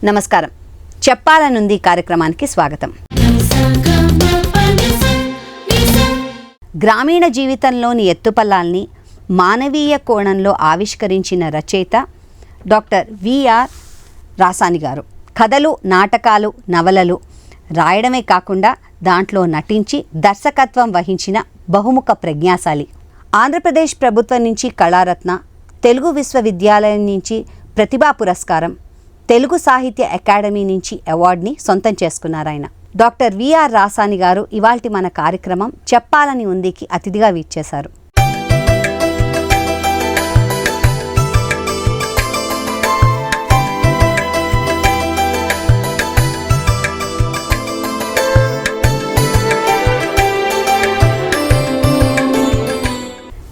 నమస్కారం. చెప్పాలనుంది కార్యక్రమానికి స్వాగతం. గ్రామీణ జీవితంలోని ఎత్తుపల్లాల్ని మానవీయ కోణంలో ఆవిష్కరించిన రచయిత డాక్టర్ విఆర్ రాసాని గారు. కథలు, నాటకాలు, నవలలు రాయడమే కాకుండా దాంట్లో నటించి దర్శకత్వం వహించిన బహుముఖ ప్రజ్ఞాశాలి. ఆంధ్రప్రదేశ్ ప్రభుత్వం నుంచి కళారత్న, తెలుగు విశ్వవిద్యాలయం నుంచి ప్రతిభా పురస్కారం, తెలుగు సాహిత్య అకాడమీ నుంచి అవార్డుని సొంతం చేసుకున్నారు ఆయన. డాక్టర్ విఆర్ రాసాని గారు ఇవాల్టి మన కార్యక్రమం చెప్పాలని ఉందికి అతిథిగా విచ్చేశారు.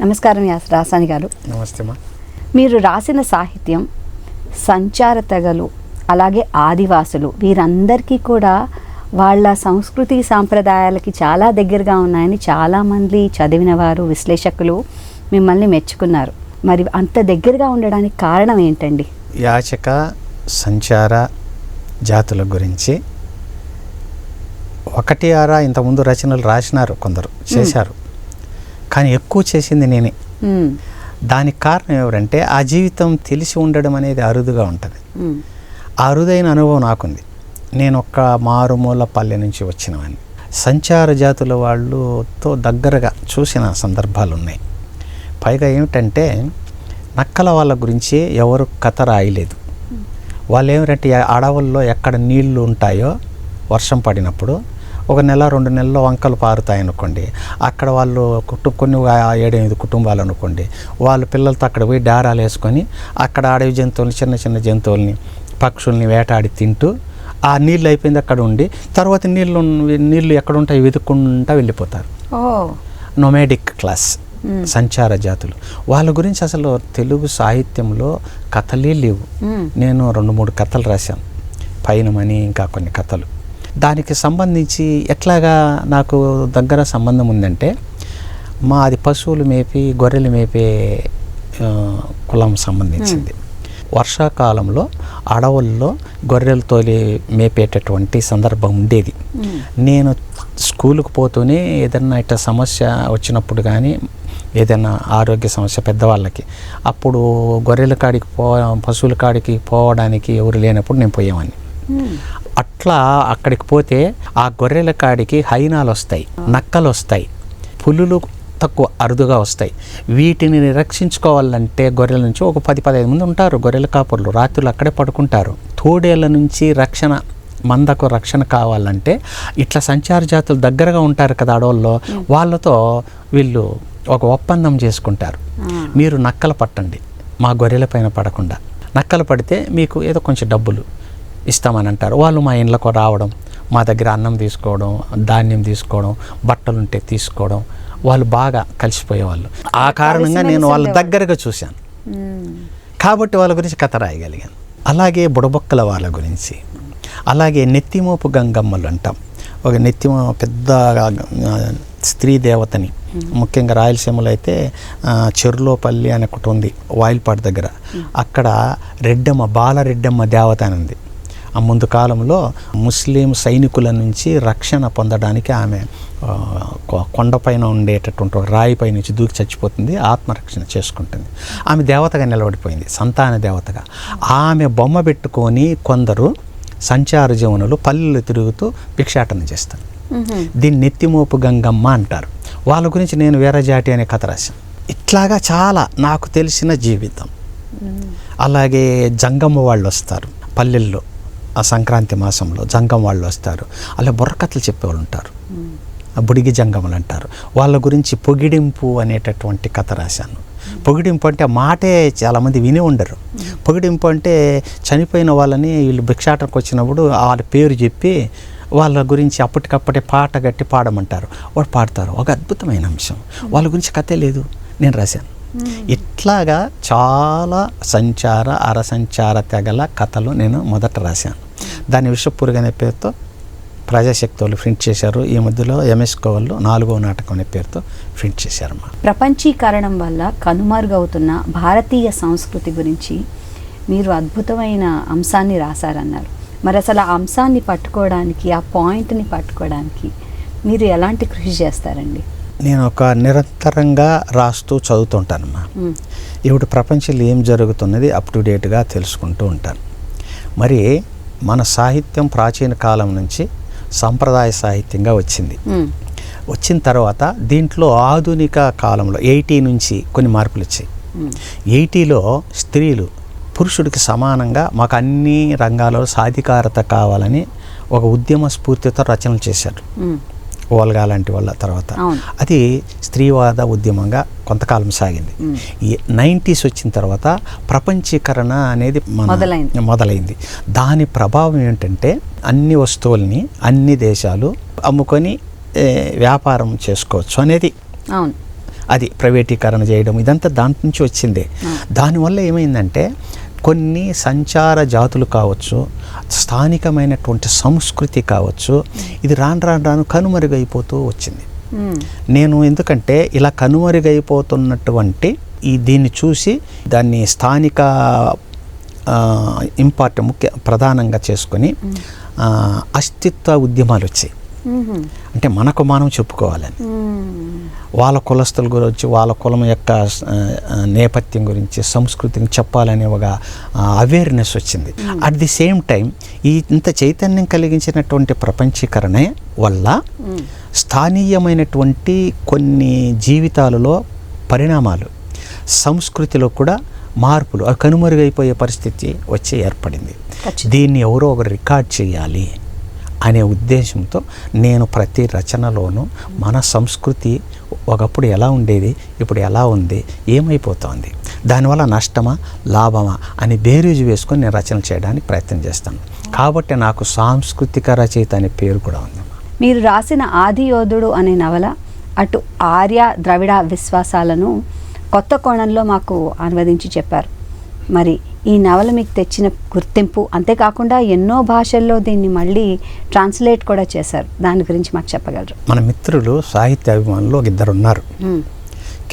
నమస్కారం రాసాని గారు. నమస్తే. మీరు రాసిన సాహిత్యం సంచార తెగలు, అలాగే ఆదివాసులు, వీరందరికీ కూడా వాళ్ళ సంస్కృతి సాంప్రదాయాలకి చాలా దగ్గరగా ఉన్నాయని చాలామంది చదివిన వారు, విశ్లేషకులు మిమ్మల్ని మెచ్చుకున్నారు. మరి అంత దగ్గరగా ఉండడానికి కారణం ఏంటండి? యాచక సంచార జాతుల గురించి ఒకటి ఆరా ఇంతకుముందు రచనలు రాసినారు, కొందరు చేశారు, కానీ ఎక్కువ చేసింది నేనే. దానికి కారణం ఎవరంటే ఆ జీవితం తెలిసి ఉండడం అనేది అరుదుగా ఉంటుంది. ఆ అరుదైన అనుభవం నాకుంది. నేను ఒక్క మారుమూల పల్లె నుంచి వచ్చినవాడిని. సంచార జాతుల వాళ్ళతో దగ్గరగా చూసిన సందర్భాలు ఉన్నాయి. పైగా ఏమిటంటే నక్కల వాళ్ళ గురించి ఎవరు కథ రాయలేదు. వాళ్ళు ఏమిటంటే అడవుల్లో ఎక్కడ నీళ్లు ఉంటాయో వర్షం పడినప్పుడు ఒక నెల 2 నెలల్లో వంకలు పారుతాయనుకోండి, అక్కడ వాళ్ళు కొన్ని 7-8 కుటుంబాలు అనుకోండి, వాళ్ళు పిల్లలతో అక్కడ పోయి డారాలు వేసుకొని అక్కడ అడవి జంతువులు, చిన్న చిన్న జంతువుల్ని, పక్షుల్ని వేటాడి తింటూ ఆ నీళ్ళు అయిపోయింది అక్కడ ఉండి తర్వాత నీళ్ళు ఎక్కడ ఉంటాయి వెతుక్కుంటా వెళ్ళిపోతారు. నొమాడిక్ క్లాస్, సంచార జాతులు. వాళ్ళ గురించి అసలు తెలుగు సాహిత్యంలో కథలే లేవు. నేను 2-3 కథలు రాశాను, పైనమని ఇంకా కొన్ని కథలు. దానికి సంబంధించి ఎట్లాగా నాకు దగ్గర సంబంధం ఉందంటే, మాది పశువులు మేపి గొర్రెలు మేపే కులం సంబంధించింది. వర్షాకాలంలో అడవుల్లో గొర్రెలతో మేపేటటువంటి సందర్భం ఉండేది. నేను స్కూలుకు పోతూనే ఏదన్నా ఇట్లా సమస్య వచ్చినప్పుడు కానీ, ఏదైనా ఆరోగ్య సమస్య పెద్దవాళ్ళకి, అప్పుడు గొర్రెల కాడికి పశువుల కాడికి పోవడానికి ఎవరు లేనప్పుడు నేను పోయేవాడిని. అట్లా అక్కడికి పోతే ఆ గొర్రెల కాడికి హైనాలు వస్తాయి, నక్కలు వస్తాయి, పులులు తక్కువ అరుదుగా వస్తాయి. వీటిని రక్షించుకోవాలంటే గొర్రెల నుంచి ఒక 10-15 మంది ఉంటారు గొర్రెల కాపర్లు, రాత్రులు అక్కడే పడుకుంటారు. తోడేళ్ల నుంచి మందకు రక్షణ కావాలంటే ఇట్లా సంచార జాతులు దగ్గరగా ఉంటారు కదా అడవుల్లో, వాళ్ళతో వీళ్ళు ఒక ఒప్పందం చేసుకుంటారు. మీరు నక్కలు పట్టండి, మా గొర్రెల పైన పడకుండా. నక్కలు పడితే మీకు ఏదో కొంచెం డబ్బులు ఇస్తామని అంటారు. వాళ్ళు మా ఇండ్లకు రావడం, మా దగ్గర అన్నం తీసుకోవడం, ధాన్యం తీసుకోవడం, బట్టలు ఉంటే తీసుకోవడం, వాళ్ళు బాగా కలిసిపోయేవాళ్ళు. ఆ కారణంగా నేను వాళ్ళ దగ్గరగా చూశాను కాబట్టి వాళ్ళ గురించి కథ రాయగలిగాను. అలాగే బుడబొక్కల వాళ్ళ గురించి, అలాగే నెత్తిమోపు గంగమ్మలు అంటాం. ఒక పెద్ద స్త్రీ దేవతని, ముఖ్యంగా రాయలసీమలో అయితే చెర్లోపల్లి అని ఒకటి ఉంది వాయిల్పాడు దగ్గర, అక్కడ బాలరెడ్డమ్మ దేవత అని ఉంది. ఆ ముందు కాలంలో ముస్లిం సైనికుల నుంచి రక్షణ పొందడానికి ఆమె కొండపైన ఉండేటటువంటి రాయి పై నుంచి దూకి చచ్చిపోతుంది, ఆత్మరక్షణ చేసుకుంటుంది. ఆమె దేవతగా నిలబడిపోయింది, సంతాన దేవతగా. ఆమె బొమ్మ పెట్టుకొని కొందరు సంచార జీవనులు పల్లెలు తిరుగుతూ భిక్షాటన చేస్తారు. దీన్ని నెత్తిమోపు గంగమ్మ అంటారు. వాళ్ళ గురించి నేను వీరజాటి అనే కథ రాశాను. ఇట్లాగా చాలా నాకు తెలిసిన జీవితం. అలాగే జంగమ్మ వాళ్ళు వస్తారు పల్లెల్లో, ఆ సంక్రాంతి మాసంలో జంగం వాళ్ళు వస్తారు. అలా బుర్రకథలు చెప్పేవాళ్ళు ఉంటారు, బుడిగి జంగములు అంటారు. వాళ్ళ గురించి పొగిడింపు అనేటటువంటి కథ రాశాను. పొగిడింపు అంటే మాటే చాలామంది విని ఉండరు. పొగిడింపు అంటే చనిపోయిన వాళ్ళని వీళ్ళు భిక్షాటనకు వచ్చినప్పుడు వాళ్ళ పేరు చెప్పి వాళ్ళ గురించి అప్పటికప్పుడే పాట గట్టి పాడమంటారు, వాడు పాడతారు. ఒక అద్భుతమైన అంశం. వాళ్ళ గురించి కథే లేదు, నేను రాశాను. ఇట్లాగా చాలా సంచార అరసంచార తెగల కథలు నేను మొదట రాశాను. దాని విషపురుగు అనే పేరుతో ప్రజాశక్తి వాళ్ళు ప్రింట్ చేశారు. ఈ మధ్యలో ఎంఎస్కో వాళ్ళు 4వ నాటకం అనే పేరుతో ప్రింట్ చేశారు. ప్రపంచీకరణం వల్ల కనుమరుగవుతున్న భారతీయ సంస్కృతి గురించి మీరు అద్భుతమైన అంశాన్ని రాశారన్నారు. మరి అసలు ఆ అంశాన్ని పట్టుకోవడానికి, ఆ పాయింట్ని పట్టుకోవడానికి మీరు ఎలాంటి కృషి చేస్తారండి? నేను ఒక నిరంతరంగా రాస్తూ చదువుతుంటానమ్మా. ఇప్పుడు ప్రపంచంలో ఏం జరుగుతున్నది అప్ టు డేట్గా తెలుసుకుంటూ ఉంటాను. మరి మన సాహిత్యం ప్రాచీన కాలం నుంచి సంప్రదాయ సాహిత్యంగా వచ్చింది. వచ్చిన తర్వాత దీంట్లో ఆధునిక కాలంలో 80 నుంచి కొన్ని మార్పులు వచ్చాయి. 80లో స్త్రీలు పురుషుడికి సమానంగా మాకు అన్ని రంగాలలో సాధికారత కావాలని ఒక ఉద్యమ స్ఫూర్తితో రచనలు చేశారు. ఓల్గా లాంటి వాళ్ళ తర్వాత అది స్త్రీవాద ఉద్యమంగా కొంతకాలం సాగింది. ఈ 90s వచ్చిన తర్వాత ప్రపంచీకరణ అనేది మొదలైంది. దాని ప్రభావం ఏంటంటే అన్ని వస్తువుల్ని అన్ని దేశాలు అమ్ముకొని వ్యాపారం చేసుకోవచ్చు అనేది, అది ప్రైవేటీకరణ చేయడం, ఇదంతా దాంట్ నుంచి వచ్చిందే. దానివల్ల ఏమైందంటే కొన్ని సంచార జాతులు కావచ్చు, స్థానికమైనటువంటి సంస్కృతి కావచ్చు, ఇది రాను కనుమరుగైపోతూ వచ్చింది. నేను ఎందుకంటే ఇలా కనుమరుగైపోతున్నటువంటి దీన్ని చూసి దాన్ని స్థానిక ప్రధానంగా చేసుకొని అస్తిత్వ ఉద్యమాలు వచ్చాయి. అంటే మనకు మనం చెప్పుకోవాలని, వాళ్ళ కులస్తుల గురించి, వాళ్ళ కులం యొక్క నేపథ్యం గురించి, సంస్కృతిని చెప్పాలనే ఒక అవేర్నెస్ వచ్చింది. అట్ ది సేమ్ టైం ఇంత చైతన్యం కలిగించినటువంటి ప్రపంచీకరణ వల్ల స్థానీయమైనటువంటి కొన్ని జీవితాలలో పరిణామాలు, సంస్కృతిలో కూడా మార్పులు, అవి కనుమరుగైపోయే పరిస్థితి వచ్చి ఏర్పడింది. దీన్ని ఎవరో ఒకరు రికార్డ్ చేయాలి అనే ఉద్దేశంతో నేను ప్రతి రచనలోనూ మన సంస్కృతి ఒకప్పుడు ఎలా ఉండేది, ఇప్పుడు ఎలా ఉంది, ఏమైపోతుంది, దానివల్ల నష్టమా లాభమా అని బేరీజు వేసుకొని నేను రచన చేయడానికి ప్రయత్నం చేస్తాను. కాబట్టి నాకు సాంస్కృతిక రచయిత అనే పేరు కూడా ఉంది. మీరు రాసిన ఆదియోధుడు అనే నవల అటు ఆర్య ద్రవిడ విశ్వాసాలను కొత్త కోణంలో మాకు అనువదించి చెప్పారు. మరి ఈ నవల మీకు తెచ్చిన గుర్తింపు, అంతేకాకుండా ఎన్నో భాషల్లో దీన్ని మళ్ళీ ట్రాన్స్లేట్ కూడా చేశారు. దాని గురించి మాకు చెప్పగలరు? మన మిత్రులు సాహిత్య అభిమానులు ఒక ఇద్దరు ఉన్నారు,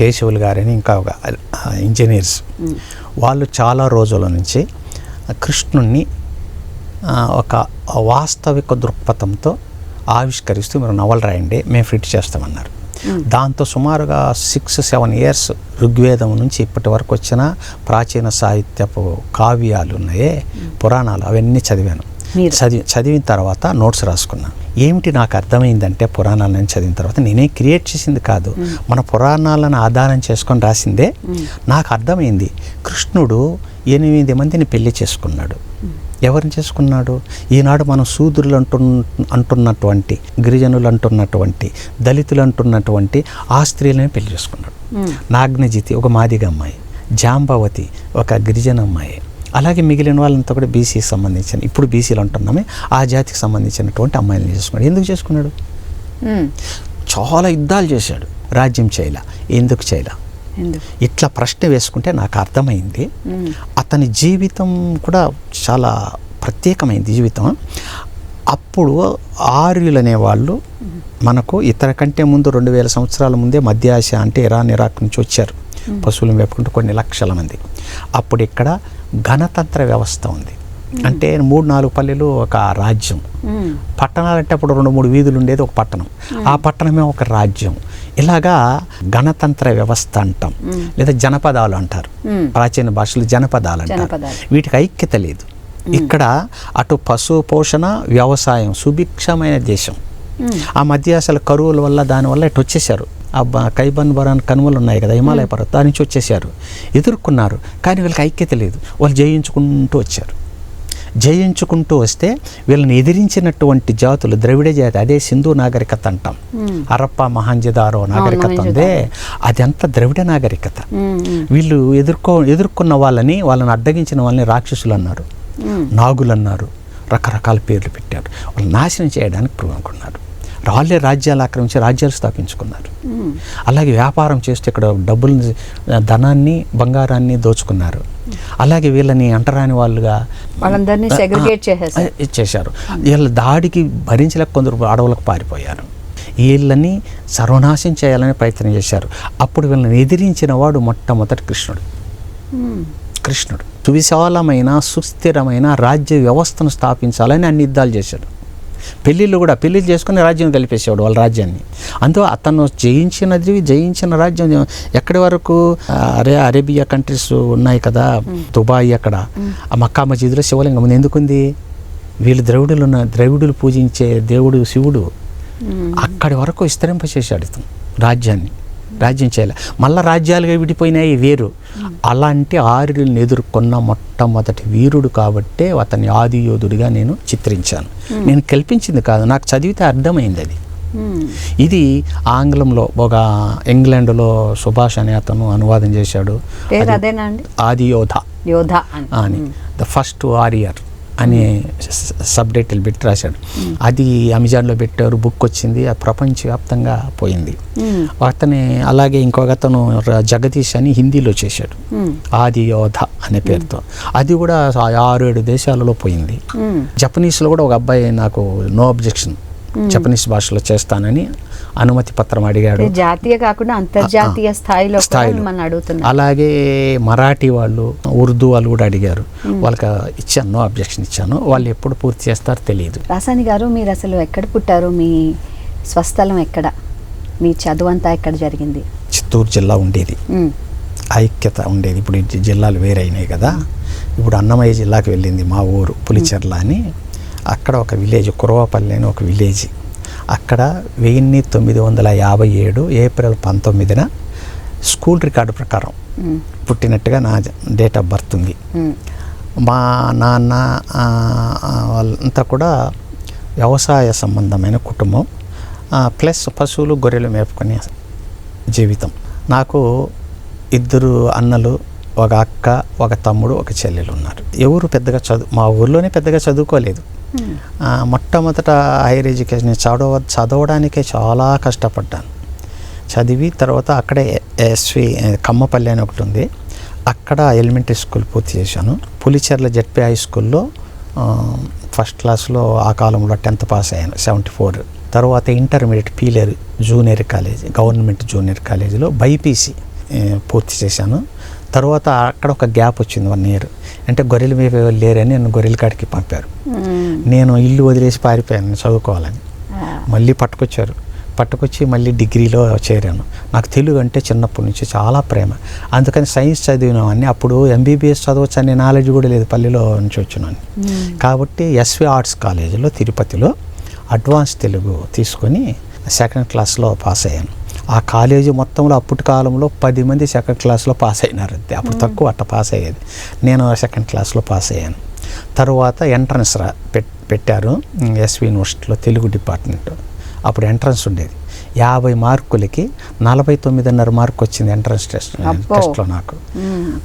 కేశవులు గారని, ఇంకా ఒక ఇంజనీర్స్. వాళ్ళు చాలా రోజుల నుంచి కృష్ణుణ్ణి ఒక వాస్తవిక దృక్పథంతో ఆవిష్కరిస్తూ మీరు నవల రాయండి, మేము ఫిట్ చేస్తామన్నారు. దాంతో సుమారుగా 6-7 ఇయర్స్ ఋగ్వేదం నుంచి ఇప్పటి వరకు వచ్చిన ప్రాచీన సాహిత్యపు కావ్యాలు ఉన్నాయే, పురాణాలు, అవన్నీ చదివాను. చదివిన తర్వాత నోట్స్ రాసుకున్నాను. ఏమిటి నాకు అర్థమైందంటే, పురాణాలను చదివిన తర్వాత నేనే క్రియేట్ చేసింది కాదు, మన పురాణాలను ఆధారం చేసుకొని రాసిందే. నాకు అర్థమైంది, కృష్ణుడు 8 మందిని పెళ్లి చేసుకున్నాడు. ఎవరిని చేసుకున్నాడు? ఈనాడు మనం శూద్రులు అంటున్నటువంటి, గిరిజనులు అంటున్నటువంటి, దళితులు అంటున్నటువంటి ఆ స్త్రీలని పెళ్లి చేసుకున్నాడు. నాగ్నజితి ఒక మాదిగ అమ్మాయి, జాంబవతి ఒక గిరిజన అమ్మాయి, అలాగే మిగిలిన వాళ్ళంతా కూడా బీసీకి సంబంధించిన, ఇప్పుడు బీసీలు అంటున్నామే ఆ జాతికి సంబంధించినటువంటి అమ్మాయిలను చేసుకున్నాడు. ఎందుకు చేసుకున్నాడు? చాలా యుద్ధాలు చేశాడు, రాజ్యం చేయలా. ఎందుకు చేయలా? ఇట్లా ప్రశ్న వేసుకుంటే నాకు అర్థమైంది అతని జీవితం కూడా చాలా ప్రత్యేకమైన జీవితం. అప్పుడు ఆర్యులు అనేవాళ్ళు మనకు ఇతర కంటే ముందు 2000 సంవత్సరాల ముందే మధ్య ఆసియా అంటే ఇరాన్, ఇరాక్ నుంచి వచ్చారు, పశువులను వేపుకుంటూ కొన్ని లక్షల మంది. అప్పుడు ఇక్కడ గణతంత్ర వ్యవస్థ ఉంది. అంటే 3-4 పల్లెలు ఒక రాజ్యం. పట్టణాలంటే అప్పుడు 2-3 వీధులు ఉండేది ఒక పట్టణం, ఆ పట్టణమే ఒక రాజ్యం. ఇలాగా గణతంత్ర వ్యవస్థ అంటాం, లేదా జనపదాలు అంటారు, ప్రాచీన భాషలో జనపదాలు అంటారు. వీటికి ఐక్యత లేదు. ఇక్కడ అటు పశు పోషణ, వ్యవసాయం, సుభిక్షమైన దేశం. ఆ మధ్య అసలు కరువుల వల్ల దానివల్ల ఇటు వచ్చేసారు. ఆ కైబన్ బరాన్ కనుమలు ఉన్నాయి కదా, హిమాలయ పర్వతం, దాని నుంచి వచ్చేసారు, ఎదుర్కొన్నారు. కానీ వీళ్ళకి ఐక్యత లేదు. వాళ్ళు జయించుకుంటూ వచ్చారు. జయించుకుంటూ వస్తే వీళ్ళని ఎదిరించినటువంటి జాతులు ద్రవిడ జాతి, అదే సింధు నాగరికత అంటాం. హరప్ప, మహంజదారో నాగరికత ఉందే, అదంతా ద్రవిడ నాగరికత. వీళ్ళు ఎదుర్కొన్న వాళ్ళని అడ్డగించిన వాళ్ళని రాక్షసులు అన్నారు, నాగులు అన్నారు, రకరకాల పేర్లు పెట్టారు. వాళ్ళు నాశనం చేయడానికి పూనుకున్నారు. వాళ్ళే రాజ్యాలు ఆక్రమించి రాజ్యాలు స్థాపించుకున్నారు. అలాగే వ్యాపారం చేస్తూ ఇక్కడ డబ్బులు, ధనాన్ని, బంగారాన్ని దోచుకున్నారు. అలాగే వీళ్ళని అంటరాని వాళ్ళుగా వాళ్ళందరినీ సెగ్రిగేట్ చేశారు. వీళ్ళ దాడికి భరించలేక కొందరు అడవులకు పారిపోయారు. వీళ్ళని సర్వనాశం చేయాలని ప్రయత్నం చేశారు. అప్పుడు వీళ్ళని ఎదిరించిన వాడు మొట్టమొదటి కృష్ణుడు. కృష్ణుడు సువిశాలమైన సుస్థిరమైన రాజ్య వ్యవస్థను స్థాపించాలని అన్ని యుద్ధాలు చేశాడు. పెళ్ళిళ్ళు చేసుకుని రాజ్యం కలిపేసేవాడు వాళ్ళ రాజ్యాన్ని. అందులో అతను జయించిన రాజ్యం ఎక్కడి వరకు అరేబియా కంట్రీస్ ఉన్నాయి కదా, దుబాయ్, అక్కడ ఆ మక్కా మసీదులో శివలింగం ఉంది. ఎందుకుంది? వీళ్ళు ద్రవిడులు పూజించే దేవుడు శివుడు. అక్కడి వరకు విస్తరింపచేశాడు ఇతను రాజ్యం చేయాలి. మళ్ళీ రాజ్యాలుగా విడిపోయినాయి వేరు. అలాంటి ఆర్యులను ఎదుర్కొన్న మొట్టమొదటి వీరుడు కాబట్టే అతని ఆది యోధుడిగా నేను చిత్రించాను. నేను కల్పించింది కాదు, నాకు చదివితే అర్థమైంది అది. ఇది ఆంగ్లంలో ఒక ఇంగ్లాండ్లో సుభాష్ అనే అతను అనువాదం చేశాడు. ఆది యోధ అని ద ఫస్ట్ వారియర్ అని సబ్టైటిల్ పెట్టి రాశాడు. అది అమెజాన్లో పెట్టారు, బుక్ వచ్చింది, అది ప్రపంచవ్యాప్తంగా పోయింది. అతని అలాగే ఇంకొక అతను జగదీష్ అని హిందీలో చేశాడు ఆది యోధ అనే పేరుతో. అది కూడా 6-7 దేశాలలో పోయింది. జపనీస్లో కూడా ఒక అబ్బాయి నాకు నో అబ్జెక్షన్, జపనీస్ భాషలో చేస్తానని అనుమతి పత్రం అడిగాడు. జాతీయ కాకుండా అంతర్జాతీయ స్థాయిలో అడుగుతున్నారు. అలాగే మరాఠీ వాళ్ళు, ఉర్దూ వాళ్ళు కూడా అడిగారు. వాళ్ళకి ఇచ్చాను, నో అబ్జెక్షన్ ఇచ్చాను. వాళ్ళు ఎప్పుడు పూర్తి చేస్తారో తెలియదు. రాసాని గారు, మీరు అసలు ఎక్కడ పుట్టారు? మీ స్వస్థలం ఎక్కడ? మీ చదువు అంతా ఎక్కడ జరిగింది? చిత్తూరు జిల్లా ఉండేది, ఐక్యత ఉండేది. ఇప్పుడు జిల్లాలు వేరైనాయి కదా. ఇప్పుడు అన్నమయ్య జిల్లాకి వెళ్ళింది మా ఊరు పులిచెర్ల అని. అక్కడ ఒక విలేజ్, కురవపల్లి అని ఒక విలేజ్. అక్కడ 1957 ఏప్రిల్ 19న స్కూల్ రికార్డు ప్రకారం పుట్టినట్టుగా నా డేట్ ఆఫ్ బర్త్ ఉంది. మా నాన్న వాళ్ళంతా కూడా వ్యవసాయ సంబంధమైన కుటుంబం, ప్లస్ పశువులు గొర్రెలు మేపుకునే జీవితం. నాకు 2 అన్నలు, ఒక అక్క, ఒక తమ్ముడు, ఒక చెల్లెలు ఉన్నారు. ఎవరు పెద్దగా మా ఊర్లోనే పెద్దగా చదువుకోలేదు. మొట్టమొదట హైయర్ ఎడ్యుకేషన్ చదవడానికే చాలా కష్టపడ్డాను. చదివి తర్వాత అక్కడే ఎస్వి కమ్మపల్లి అని ఒకటి ఉంది, అక్కడ ఎలిమెంటరీ స్కూల్ పూర్తి చేశాను. పులిచెర్ల జెడ్పీ హై స్కూల్లో ఫస్ట్ క్లాస్లో ఆ కాలంలో 10th పాస్ అయ్యాను, 74. తర్వాత intermediate Pileru junior college, government junior కాలేజీలో బైపీసీ పూర్తి చేశాను. తర్వాత అక్కడ ఒక గ్యాప్ వచ్చింది 1 year. అంటే గొర్రెలు మేపేవాళ్ళు లేరని నన్ను గొర్రెల కాడికి పంపారు. నేను ఇల్లు వదిలేసి పారిపోయాను చదువుకోవాలని. మళ్ళీ పట్టుకొచ్చి మళ్ళీ డిగ్రీలో చేరాను. నాకు తెలుగు అంటే చిన్నప్పటి నుంచి చాలా ప్రేమ. అందుకని సైన్స్ చదివినామని, అప్పుడు ఎంబీబీఎస్ చదవచ్చు అనే నాలెడ్జ్ కూడా లేదు, పల్లెలో నుంచి వచ్చినాను. కాబట్టి ఎస్వి ఆర్ట్స్ కాలేజీలో తిరుపతిలో అడ్వాన్స్ తెలుగు తీసుకొని 2nd క్లాస్లో పాస్ అయ్యాను. ఆ కాలేజీ మొత్తంలో అప్పటి కాలంలో 10 మంది 2nd క్లాస్లో పాస్ అయినారు అంతే. అప్పుడు తక్కువ అట్ట పాస్ అయ్యేది. నేను 2nd క్లాస్లో పాస్ అయ్యాను. తర్వాత ఎంట్రన్స్ పెట్టారు ఎస్వి యూనివర్సిటీలో తెలుగు డిపార్ట్మెంట్. అప్పుడు ఎంట్రన్స్ ఉండేది. 50 మార్కులకి 49.5 మార్కు వచ్చింది ఎంట్రన్స్ టెస్ట్లో నాకు.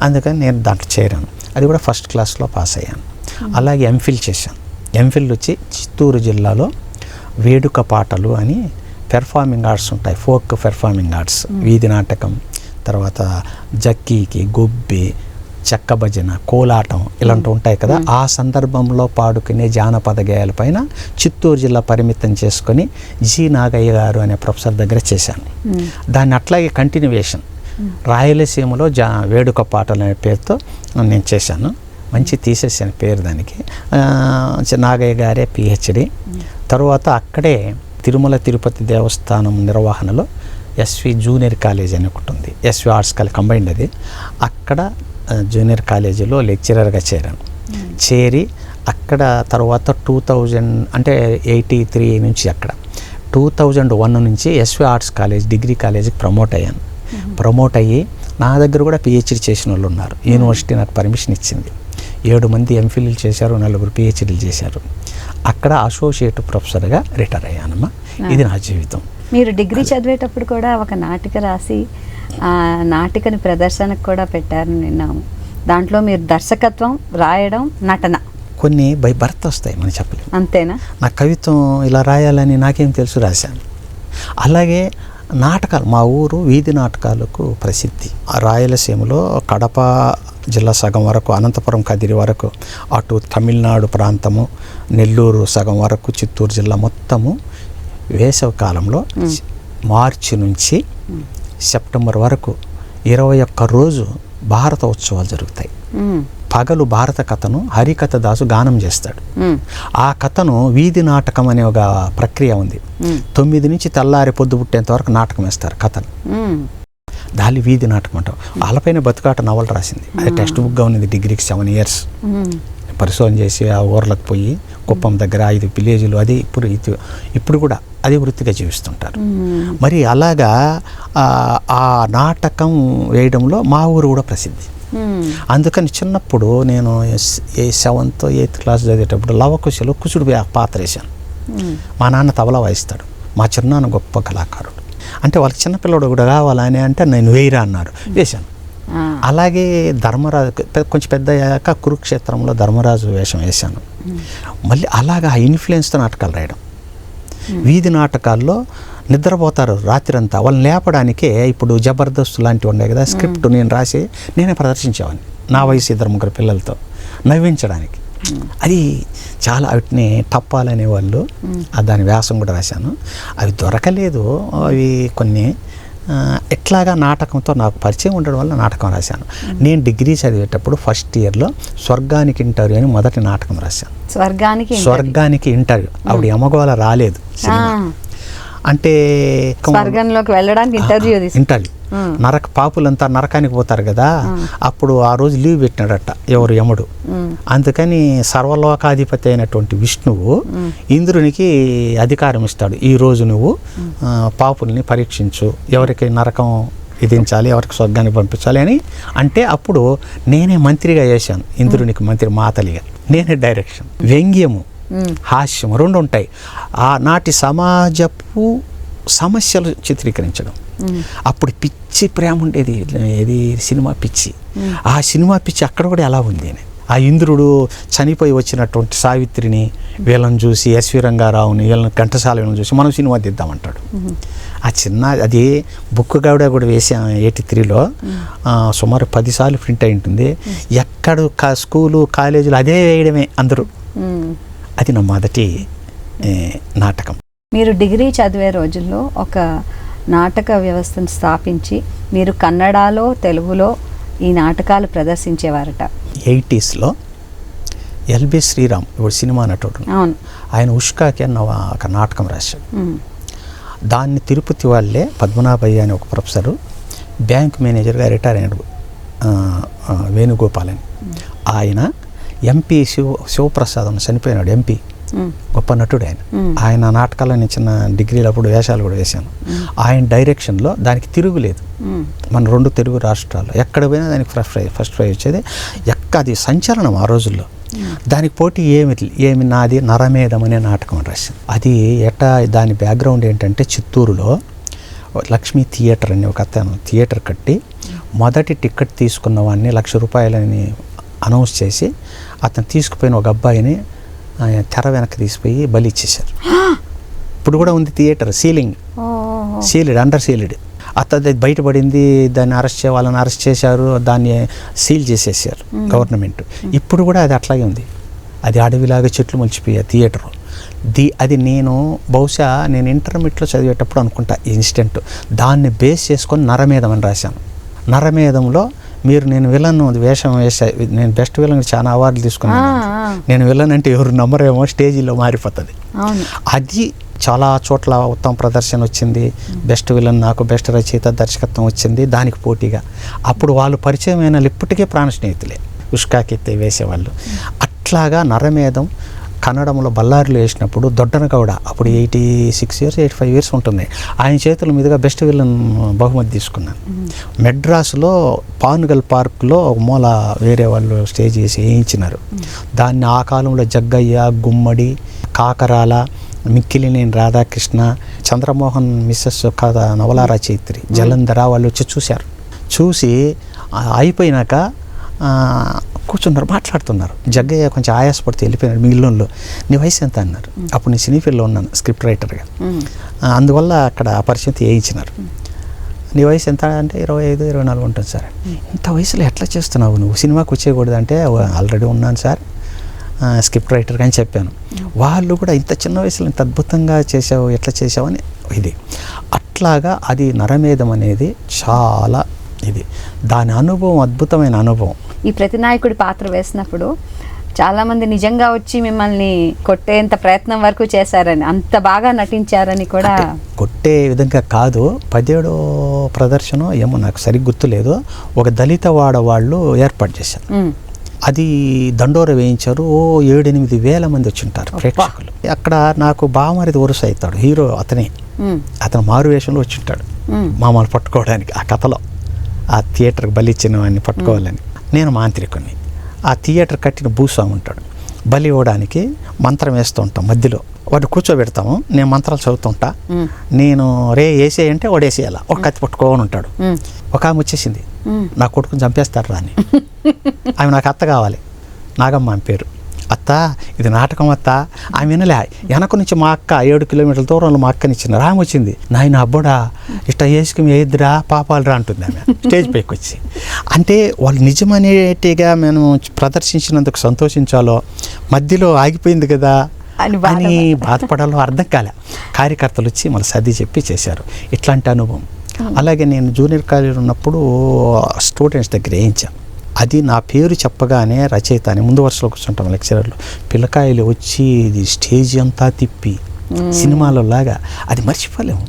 అందుకని నేను దాంట్లో చేరాను. అది కూడా 1st క్లాస్లో పాస్ అయ్యాను. అలాగే ఎంఫిల్ చేశాను. ఎంఫిల్ వచ్చి చిత్తూరు జిల్లాలో వేడుక పాటలు అని పెర్ఫార్మింగ్ ఆర్ట్స్ ఉంటాయి, ఫోక్ పెర్ఫార్మింగ్ ఆర్ట్స్, వీధి నాటకం, తర్వాత జక్కీకి, గుబ్బి, చెక్క భజన, కోలాటం ఇలాంటివి ఉంటాయి కదా. ఆ సందర్భంలో పాడుకునే జానపద గేయాలపైన చిత్తూరు జిల్లా పరిమితం చేసుకొని జి నాగయ్య గారు అనే ప్రొఫెసర్ దగ్గర చేశాను. దాన్ని అట్లాగే కంటిన్యూవేషన్ రాయలసీమలో వేడుక పాటలు అనే పేరుతో నేను చేశాను. మంచి తీసేసాను పేరు దానికి. నాగయ్య గారే పిహెచ్డి. తర్వాత అక్కడే తిరుమల తిరుపతి దేవస్థానం నిర్వహణలో ఎస్వి జూనియర్ కాలేజ్ అని ఒకటి ఉంది, ఎస్వి ఆర్ట్స్ కాలేజ్ కంబైన్డ్ అది. అక్కడ జూనియర్ కాలేజీలో లెక్చరర్గా చేరి అక్కడ తర్వాత 2000 అంటే 83 నుంచి అక్కడ 2001 నుంచి ఎస్వి ఆర్ట్స్ కాలేజ్ డిగ్రీ కాలేజీకి ప్రమోట్ అయ్యి నా దగ్గర కూడా పిహెచ్డి చేసిన వాళ్ళు ఉన్నారు. యూనివర్సిటీ నాకు పర్మిషన్ ఇచ్చింది. 7 మంది ఎంఫిల్ చేశారు, 4 పిహెచ్డీలు చేశారు. అక్కడ అసోసియేట్ ప్రొఫెసర్గా రిటైర్ అయ్యానమ్మా. ఇది నా జీవితం. మీరు డిగ్రీ చదివేటప్పుడు కూడా ఒక నాటిక రాసి ఆ నాటికని ప్రదర్శనకు కూడా పెట్టారు విన్నాము. దాంట్లో మీరు దర్శకత్వం, రాయడం, నటన కొన్ని బై బర్త్ వస్తాయి, మనం చెప్పలేము. అంతేనా? నా కవిత్వం ఇలా రాయాలని నాకేం తెలుసు, రాశాను. అలాగే నాటకాలు, మా ఊరు వీధి నాటకాలకు ప్రసిద్ధి. రాయలసీమలో కడప జిల్లా సగం వరకు, అనంతపురం కదిరి వరకు, అటు తమిళనాడు ప్రాంతము, నెల్లూరు సగం వరకు, చిత్తూరు జిల్లా మొత్తము వేసవి కాలంలో మార్చి నుంచి సెప్టెంబర్ వరకు 21 రోజు భారత ఉత్సవాలు జరుగుతాయి. పగలు భారత కథను హరికథ దాసు గానం చేస్తాడు. ఆ కథను వీధి నాటకం అనే ఒక ప్రక్రియ ఉంది. 9 నుంచి తెల్లారి పొద్దు పుట్టేంత వరకు నాటకం వేస్తారు కథను. దాన్ని వీధి నాటకం అంటాం. వాళ్ళపైన బతుకాట నవల రాసింది. అది టెక్స్ట్ బుక్గా ఉన్నది. డిగ్రీకి 7 years పరిశోధన చేసి ఆ ఊర్లకు పోయి కుప్పం దగ్గర 5 విలేజ్లు అది ఇప్పుడు కూడా అదే వృత్తిగా జీవిస్తుంటారు. మరి అలాగా ఆ నాటకం వేయడంలో మా ఊరు కూడా ప్రసిద్ధి. అందుకని చిన్నప్పుడు నేను 7th 8th క్లాస్ చదివేటప్పుడు లవకుశలో కుచుడు పాత్ర వేశాను. మా నాన్న తబలా వాయిస్తాడు. మా చిన్నాన్న గొప్ప కళాకారుడు. అంటే వాళ్ళకి చిన్నపిల్లడు కూడా కావాలని అంటే నేను వేయరా అన్నారు, వేశాను. అలాగే ధర్మరాజు కొంచెం పెద్ద అయ్యాక కురుక్షేత్రంలో ధర్మరాజు వేషం వేశాను. మళ్ళీ అలాగా ఆ ఇన్ఫ్లుయెన్స్తో నాటకాలు రాయడం. వీధి నాటకాల్లో నిద్రపోతారు రాత్రంతా, వాళ్ళని లేపడానికే ఇప్పుడు జబర్దస్త్ లాంటివి ఉన్నాయి కదా, స్క్రిప్ట్ నేను రాసి నేనే ప్రదర్శించేవాడిని నా వయసు 2-3 పిల్లలతో నవ్వించడానికి. అది చాలా వాటిని టప్పాలనే వాళ్ళు దాని వ్యాసం కూడా రాశాను. అవి దొరకలేదు. అవి కొన్ని ఎట్లాగా నాటకంతో నాకు పరిచయం ఉండడం వల్ల నాటకం రాశాను. నేను డిగ్రీ చదివేటప్పుడు ఫస్ట్ ఇయర్లో స్వర్గానికి ఇంటర్వ్యూ అని మొదటి నాటకం రాశాను. స్వర్గానికి ఇంటర్వ్యూ. అప్పుడు యమగోళ రాలేదు సినిమా. అంటే స్వర్గంలోకి వెళ్ళడానికి ఇంటర్వ్యూ పాపులంతా నరకానికి పోతారు కదా, అప్పుడు ఆ రోజు లీవ్ పెట్టినాడట ఎవరు యముడు. అందుకని సర్వలోకాధిపతి అయినటువంటి విష్ణువు ఇంద్రునికి అధికారం ఇస్తాడు, ఈ రోజు నువ్వు పాపుల్ని పరీక్షించు, ఎవరికి నరకం విధించాలి, ఎవరికి స్వర్గానికి పంపించాలి అని. అంటే అప్పుడు నేనే మంత్రిగా చేశాను, ఇంద్రునికి మంత్రి మాతలిగా. నేనే డైరెక్షన్. వ్యంగ్యము హాస్యం 2 ఉంటాయి. ఆ నాటి సమాజపు సమస్యలు చిత్రీకరించడం. అప్పుడు పిచ్చి ప్రేమ ఉండేది, ఏది సినిమా పిచ్చి. ఆ సినిమా పిచ్చి అక్కడ కూడా ఎలా ఉంది అని. ఆ ఇంద్రుడు చనిపోయి వచ్చినటువంటి సావిత్రిని వీళ్ళని చూసి, ఎస్వి రంగారావుని వీళ్ళని ఘంటసాల వీళ్ళని చూసి మనం సినిమా తీద్దామంటాడు. అది బుక్ కూడా వేసాం 83లో. సుమారు 10 సార్లు ప్రింట్ అయి ఉంటుంది. ఎక్కడ స్కూలు కాలేజీలు అదే వేయడమే అందరూ. అది నా మొదటి నాటకం. మీరు డిగ్రీ చదివే రోజుల్లో ఒక నాటక వ్యవస్థను స్థాపించి మీరు కన్నడలో తెలుగులో ఈ నాటకాలు ప్రదర్శించేవారట. 80sలో ఎల్బి శ్రీరామ్ ఇప్పుడు సినిమా నటుడు, ఆయన ఉష్కాకి అన్న ఒక నాటకం రాశాడు. దాన్ని తిరుపతి వాళ్ళే పద్మనాభయ్య అని ఒక ప్రొఫెసరు, బ్యాంక్ మేనేజర్గా రిటైర్ అయినాడు వేణుగోపాల్ అని. ఆయన ఎంపీ శివప్రసాద్ చనిపోయినాడు, ఎంపీ, గొప్ప నటుడు ఆయన. ఆయన నాటకాలని చిన్న డిగ్రీలు అప్పుడు వేషాలు కూడా వేశాను. ఆయన డైరెక్షన్లో దానికి తిరుగులేదు. మన 2 తెలుగు రాష్ట్రాల్లో ఎక్కడ పోయినా దానికి ఫస్ట్ ప్రైజ్ వచ్చేది. అది సంచలనం ఆ రోజుల్లో. దానికి పోటీ ఏమి నాది నరమేధం అనే నాటకం రాశాను. అది దాని బ్యాక్గ్రౌండ్ ఏంటంటే చిత్తూరులో లక్ష్మీ థియేటర్ అని ఒక అతను థియేటర్ కట్టి మొదటి టికెట్ తీసుకున్న వాడిని 1,00,000 రూపాయలని అనౌన్స్ చేసి అతను తీసుకుపోయిన ఒక అబ్బాయిని తెర వెనక్కి తీసిపోయి బలి ఇచ్చేశారు. ఇప్పుడు కూడా ఉంది థియేటర్, సీల్డ్ అండర్ సీల్డ్. అతను బయటపడింది, దాన్ని వాళ్ళని అరెస్ట్ చేశారు, దాన్ని సీల్ చేసేసారు గవర్నమెంట్. ఇప్పుడు కూడా అది అట్లాగే ఉంది. అది అడవిలాగా చెట్లు మలిచిపోయా థియేటర్. అది బహుశా నేను ఇంటర్మీడియట్లో చదివేటప్పుడు అనుకుంటా ఈ ఇన్సిడెంట్. దాన్ని బేస్ చేసుకొని నరమేధం అని రాశాను. నరమేధంలో నేను విలన్ వేషం వేసా, నేను బెస్ట్ విలన్ చాలా అవార్డులు తీసుకున్నాను. నేను విలన్ అంటే ఎవరు నమ్మరేమో, స్టేజీలో మారిపోతుంది. అది చాలా చోట్ల ఉత్తమ ప్రదర్శన వచ్చింది. బెస్ట్ విలన్ నాకు, బెస్ట్ రచయిత దర్శకత్వం వచ్చింది దానికి పోటీగా. అప్పుడు వాళ్ళు పరిచయమైన ఇప్పటికే ప్రాణ స్నేహితులే, ఉష్కాకెత్తే వేసేవాళ్ళు. అట్లాగా నరమేధం కన్నడంలో బళ్ళారిలో వేసినప్పుడు దొడ్డనగౌడ అప్పుడు 86 years 85 years ఉంటుంది, ఆయన చేతుల మీదుగా బెస్ట్ విలన్ బహుమతి తీసుకున్నాను. మెడ్రాస్లో పానుగల్ పార్క్లో ఒక మూల వేరే వాళ్ళు స్టేజ్ చేసి వేయించినారు. దాన్ని ఆ కాలంలో జగ్గయ్య, గుమ్మడి, కాకరాల, మిక్కిలినేని రాధాకృష్ణ, చంద్రమోహన్ మిస్సెస్ కథ నవలా రచయిత్రి జలంధర వాళ్ళు వచ్చి చూశారు. చూసి అయిపోయినాక కూర్చున్నారు, మాట్లాడుతున్నారు. జగ్గయ్య కొంచెం ఆయాసపడితే వెళ్ళిపోయినాడు. మిగిలినోళ్ళు నీ వయసు ఎంత అన్నారు. అప్పుడు నేను సినీ ఫీల్డ్లో ఉన్నాను స్క్రిప్ట్ రైటర్గా, అందువల్ల అక్కడ ఆ పరిస్థితి వేయించినారు. నీ వయసు ఎంత అంటే 25, 24 ఉంటుంది సార్. ఇంత వయసులో ఎట్లా చేస్తున్నావు నువ్వు, సినిమాకి వచ్చేయకూడదు అంటే ఆల్రెడీ ఉన్నాను సార్ స్క్రిప్ట్ రైటర్గా అని చెప్పాను. వాళ్ళు కూడా ఇంత చిన్న వయసులో ఇంత అద్భుతంగా చేసావు, ఎట్లా చేసావు అని ఇది. అట్లాగా అది నరమేధం అనేది చాలా దాని అనుభవం అద్భుతమైన అనుభవం. ఈ ప్రతినాయకుడి పాత్ర వేసినప్పుడు చాలామంది నిజంగా వచ్చి మిమ్మల్ని కొట్టేంత ప్రయత్నం వరకు చేశారని, అంత బాగా నటించారని కూడా. కొట్టే విధంగా కాదు, 17వ ప్రదర్శన ఏమో నాకు సరిగ్గా గుర్తులేదు, ఒక దళిత వాడ వాళ్ళు ఏర్పాటు చేశారు. అది దండోర వేయించారు. 7-8 వేల మంది వచ్చి ఉంటారు ప్రేక్షకులు. అక్కడ నాకు బావమరిది వరుస అవుతాడు హీరో, అతను మారు వేషంలో వచ్చి ఉంటాడు మామూలు పట్టుకోవడానికి. ఆ కథలో ఆ థియేటర్కి బలి ఇచ్చిన వాడిని పట్టుకోవాలని. నేను మాంత్రికుని. ఆ థియేటర్ కట్టిన భూస్వామి ఉంటాడు, బలి ఇవ్వడానికి మంత్రం వేస్తూ ఉంటాం మధ్యలో. వాడు కూర్చోబెడతాము, నేను మంత్రాలు చదువుతుంటా. నేను వేసేయంటే వాడు వేసేయాల, ఒక కత్తి పట్టుకోని ఉంటాడు. ఒక ఆమె వచ్చేసింది, నా కొడుకుని చంపేస్తారు రాని. ఆమె నాకు అత్త కావాలి, నాగమ్మ ఆమె పేరు. అత్త ఇది నాటకం అత్త. ఆమె వినలే. వెనక నుంచి మా అక్క 7 కిలోమీటర్ల దూరంలో మా అక్కనిచ్చిన రామ వచ్చింది. నాయన అబ్బోడా ఇట్లా వేసుకుని వేద్దురా పాపాలు రా అంటుంది ఆమె స్టేజ్ పైకి వచ్చి. అంటే వాళ్ళు నిజమనేటిగా మేము ప్రదర్శించినందుకు సంతోషించాలో, మధ్యలో ఆగిపోయింది కదా అని బాధపడాలో అర్థం కాలే. కార్యకర్తలు వచ్చి మళ్ళీ సర్ది చెప్పి చేశారు. ఇట్లాంటి అనుభవం. అలాగే నేను జూనియర్ కాలేజీలో ఉన్నప్పుడు స్టూడెంట్స్ దగ్గర వేయించాను. అది నా పేరు చెప్పగానే రచయిత అని ముందు వరుసలో కూర్చుంటాం లెక్చరర్లు, పిల్లకాయలు వచ్చి ఇది స్టేజ్ అంతా తిప్పి సినిమాలో లాగా, అది మర్చిపోలేము.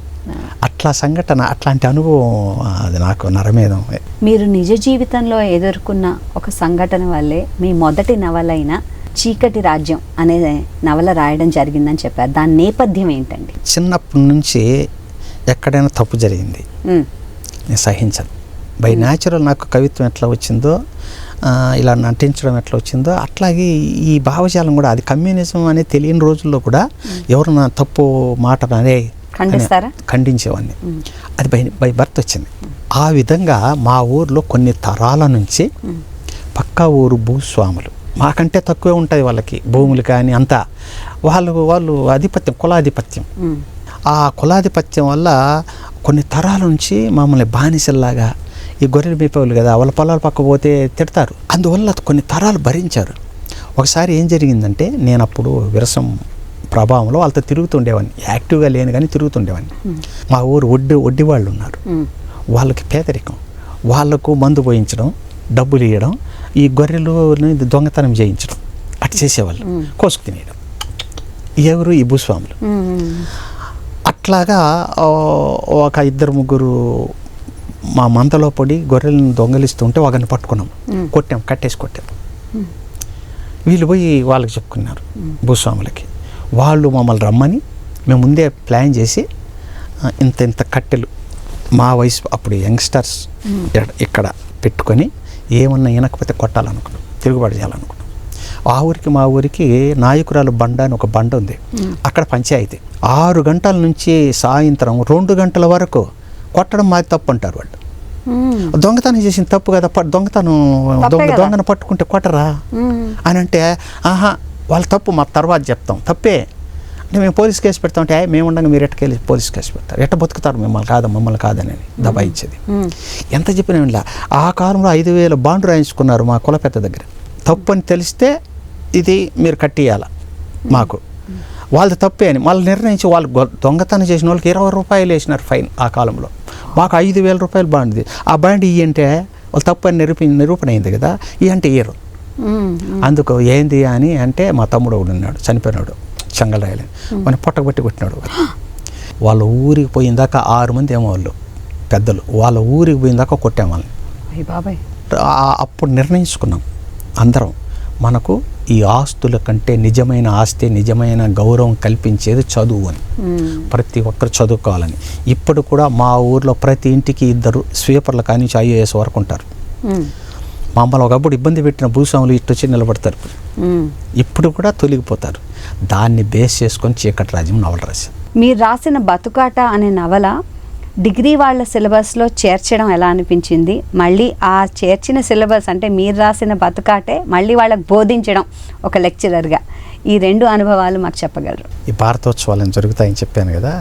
అట్లా సంఘటన, అట్లాంటి అనుభవం అది నాకు నరమేధం. మీరు నిజ జీవితంలో ఎదుర్కొన్న ఒక సంఘటన వల్లే మీ మొదటి నవలైన చీకటి రాజ్యం అనే నవల రాయడం జరిగిందని చెప్పారు. దాని నేపథ్యం ఏంటండి? చిన్నప్పటి నుంచి ఎక్కడైనా తప్పు జరిగింది నేను సహించను. బై న్యాచురల్ నాకు కవిత్వం ఎట్లా వచ్చిందో, ఇలా నటించడం ఎట్లా వచ్చిందో, అట్లాగే ఈ భావజాలం కూడా. అది కమ్యూనిజం అనేది తెలియని రోజుల్లో కూడా ఎవరన్నా తప్పు మాట ఖండించేవాడిని. అది బై బర్త్ వచ్చింది. ఆ విధంగా మా ఊర్లో కొన్ని తరాల నుంచి పక్కా ఊరు భూస్వాములు, మాకంటే తక్కువే ఉంటుంది వాళ్ళకి భూములు కానీ అంతా. వాళ్ళు ఆధిపత్యం, కులాధిపత్యం. ఆ కులాధిపత్యం వల్ల కొన్ని తరాల నుంచి మమ్మల్ని బానిసల్లాగా, ఈ గొర్రెలు మేపేవాళ్ళు కదా, వాళ్ళ పొలాలు పక్క పోతే తిడతారు. అందువల్ల కొన్ని తరాలు భరించారు. ఒకసారి ఏం జరిగిందంటే, నేను అప్పుడు విరసం ప్రభావంలో వాళ్ళతో తిరుగుతుండేవాడిని. యాక్టివ్గా లేను కానీ తిరుగుతుండేవాడిని. మా ఊరు ఒడ్డి వాళ్ళు ఉన్నారు, వాళ్ళకి పేదరికం, వాళ్ళకు మందు పోయించడం, డబ్బులు ఇవ్వడం, ఈ గొర్రెలు దొంగతనం చేయించడం, అటు చేసేవాళ్ళు. కోసుకు తినేయడం. ఎవరు? ఈ భూస్వాములు. అట్లాగా ఒక 2-3 మా మందలో పడి గొర్రెలను దొంగలిస్తుంటే ఒకరిని పట్టుకున్నాం, కొట్టాం, కట్టేసి కొట్టాం. వీళ్ళు పోయి వాళ్ళకి చెప్పుకున్నారు భూస్వాములకి. వాళ్ళు మమ్మల్ని రమ్మని మేము ముందే ప్లాన్ చేసి ఇంత కట్టెలు, మా వయసు అప్పుడు యంగ్స్టర్స్ ఇక్కడ పెట్టుకొని ఏమన్నా వినకపోతే కొట్టాలనుకున్నాం, తిరుగుబాటు చేయాలనుకున్నాం. ఆ ఊరికి మా ఊరికి నాయకురాలు బండ అని ఒక బండ ఉంది. అక్కడ పంచాయతీ 6 గంటల నుంచి సాయంత్రం 2 గంటల వరకు కొట్టడం మాది తప్పు అంటారు వాళ్ళు. దొంగతనం చేసిన తప్పు కదా, దొంగను పట్టుకుంటే కొట్టరా అని అంటే, ఆహా వాళ్ళ తప్పు మా తర్వాత చెప్తాం, తప్పే అంటే మేము పోలీస్ కేసు పెడతాం అంటే, మేము ఉండగా మీరు ఎట్టకెళ్ళి పోలీస్ కేసు పెడతారు, ఎట్ట బతుకుతారు మమ్మల్ని కాదని దబాయించేది. ఎంత చెప్పినా ఇలా. ఆ కాలంలో 5,000 బాండ్లు రాయించుకున్నారు మా కుల పెద్ద దగ్గర. తప్పు అని తెలిస్తే ఇది మీరు కట్టియాల మాకు, వాళ్ళది తప్పే అని మళ్ళీ నిర్ణయించి, వాళ్ళు దొంగతనం చేసిన వాళ్ళకి 20 రూపాయలు వేసినారు ఫైన్. ఆ కాలంలో మాకు 5,000 రూపాయలు బాండ్ది. ఆ బాండ్ ఇయ్యంటే వాళ్ళు తప్పు అని నిరూపణ అయింది కదా, ఇయ్యంటే ఇయ్యరు. అందుకు ఏంది అని అంటే, మా తమ్ముడు ఒకడు ఉన్నాడు, చనిపోయినాడు, చెంగలరాయలు, వాడిని పొట్టబట్టి కొట్టినాడు. వాళ్ళ ఊరికి పోయిందాక 6 మంది ఏమో వాళ్ళు పెద్దలు, వాళ్ళ ఊరికి పోయిందాక కొట్టాం వాళ్ళని. బాబాయ్ అప్పుడు నిర్ణయించుకున్నాం అందరం, మనకు ఈ ఆస్తుల కంటే నిజమైన ఆస్తి, నిజమైన గౌరవం కల్పించేది చదువు అని. ప్రతి ఒక్కరు చదువుకోవాలని. ఇప్పుడు కూడా మా ఊర్లో ప్రతి ఇంటికి 2 స్వీపర్లు కానీ IAS వరకు ఉంటారు. మమ్మల్ని ఒకప్పుడు ఇబ్బంది పెట్టిన భూస్వాములు ఇటు వచ్చి నిలబడతారు. ఇప్పుడు కూడా తొలగిపోతారు. దాన్ని బేస్ చేసుకొని చీకటి రాజ్యం నవల రాశారు. మీరు రాసిన బతుకాట అనే నవల డిగ్రీ వాళ్ళ సిలబస్లో చేర్చడం ఎలా అనిపించింది? మళ్ళీ ఆ చేర్చిన సిలబస్ అంటే మీరు రాసిన బతుకాటే మళ్ళీ వాళ్ళకి బోధించడం ఒక లెక్చరర్గా, ఈ 2 అనుభవాలు మాకు చెప్పగలరు? ఈ భారతోత్సవాలను జరుగుతాయని చెప్పాను కదా,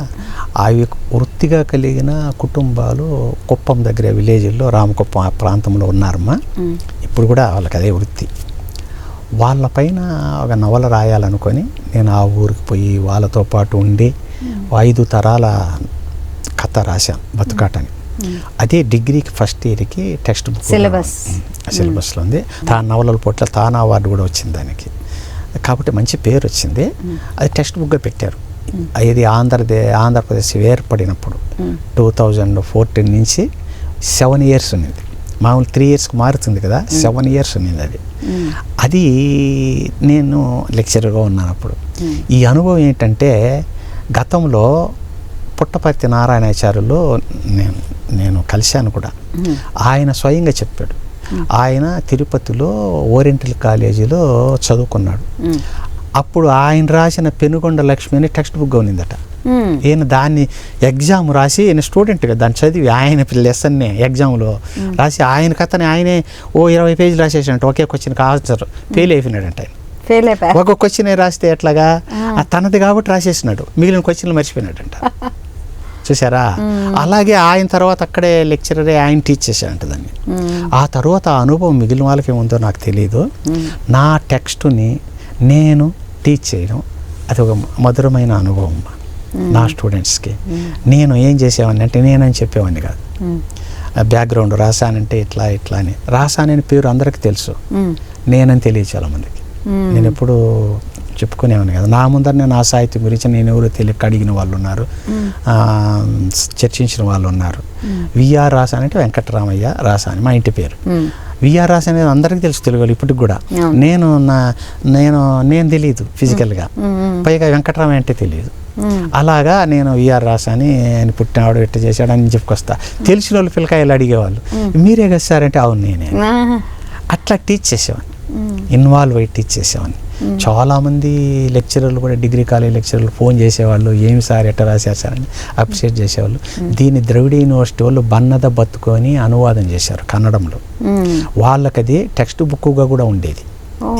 అవి వృత్తిగా కలిగిన కుటుంబాలు కుప్పం దగ్గర విలేజ్లో, రామకుప్పం ఆ ప్రాంతంలో ఉన్నారమ్మా. ఇప్పుడు కూడా వాళ్ళకి అదే వృత్తి. వాళ్ళపైన ఒక నవల రాయాలనుకొని నేను ఆ ఊరికి పోయి వాళ్ళతో పాటు ఉండి 5 తరాల కథ రాశాను బతుకాటని. అదే డిగ్రీకి ఫస్ట్ ఇయర్కి టెక్స్ట్ బుక్ సిలబస్లో ఉంది. నవలల పోట్ల తానా అవార్డు కూడా వచ్చింది దానికి, కాబట్టి మంచి పేరు వచ్చింది. అది టెక్స్ట్ బుక్గా పెట్టారు. ఇది ఆంధ్రప్రదేశ్ ఏర్పడినప్పుడు 2014 నుంచి 7 years ఉన్నింది. మామూలు 3 yearsకి మారుతుంది కదా, 7 years ఉన్నింది అది. అది నేను లెక్చరర్గా ఉన్నాను అప్పుడు. ఈ అనుభవం ఏంటంటే, గతంలో పుట్టపర్తి నారాయణాచార్యులు నేను కలిశాను కూడా. ఆయన స్వయంగా చెప్పాడు, ఆయన తిరుపతిలో ఓరియంటల్ కాలేజీలో చదువుకున్నాడు. అప్పుడు ఆయన రాసిన పెనుగొండ లక్ష్మి అని టెక్స్ట్ బుక్గా ఉన్నిందట. ఈయన దాన్ని ఎగ్జామ్ రాసి, ఈయన స్టూడెంట్గా దాన్ని చదివి ఆయన లెసన్ని ఎగ్జామ్లో రాసి ఆయన కథని ఆయనే 20 pages రాసేసాడంట. ఒకే క్వశ్చన్కి ఆన్సర్ ఫెయిల్ అయిపోయినాడంట ఆయన. ఒక క్వశ్చన్ రాస్తే ఎట్లాగా, తనది కాబట్టి రాసేసినాడు, మిగిలిన క్వశ్చన్లు మర్చిపోయినాడంట. చూసారా? అలాగే ఆయన తర్వాత అక్కడే లెక్చరరే ఆయన టీచ్ చేశాడంట దాన్ని. ఆ తర్వాత ఆ అనుభవం మిగిలిన వాళ్ళకి ఏముందో నాకు తెలియదు. నా టెక్స్ట్ని నేను టీచ్ చేయడం అది ఒక మధురమైన అనుభవం నా స్టూడెంట్స్కి. నేను ఏం చేసేవాడిని అంటే, నేనని చెప్పేవాడిని కాదు. బ్యాక్గ్రౌండ్ రాసానంటే ఇట్లా ఇట్లా అని, రాసానని పేరు అందరికీ తెలుసు, నేనని తెలియదు చాలా మందికి. నేను ఎప్పుడు చెప్పుకునేవాడిని కదా. నా ముందరనే నా సాహిత్యం గురించి నేను ఎవరో తెలియక అడిగిన వాళ్ళు ఉన్నారు, చర్చించిన వాళ్ళు ఉన్నారు. విఆర్ రాసాన్ అంటే వెంకటరామయ్య రాసాని మా ఇంటి పేరు. విఆర్ రాసాన్ అనేది అందరికీ తెలుసు తెలుగులో ఇప్పటికి కూడా. నేను తెలియదు ఫిజికల్గా, పైగా వెంకటరామయ్య అంటే తెలియదు. అలాగా నేను విఆర్ రాసాని, ఆయన పుట్టినాడు ఎట్ట చేశాడు అని చెప్పుకొస్తా. తెలిసిన వాళ్ళు పిల్లకాయలు అడిగేవాళ్ళు, మీరే కదా సార్ అంటే, అవును నేనే. అట్లా టీచ్ చేసేవాడిని, ఇన్వాల్వ్ అయ్యి టీచ్ చేసేవాడిని. చాలామంది లెక్చరర్లు కూడా, డిగ్రీ కాలేజ్ లెక్చరర్లు ఫోన్ చేసేవాళ్ళు, ఏమి సార్ ఎట్ట రాశారు సార్ అని అప్రిషియేట్ చేసేవాళ్ళు. దీన్ని ద్రవిడ యూనివర్సిటీ వాళ్ళు బన్నద బతుకొని అనువాదం చేశారు కన్నడంలో. వాళ్ళకి అది టెక్స్ట్ బుక్గా కూడా ఉండేది.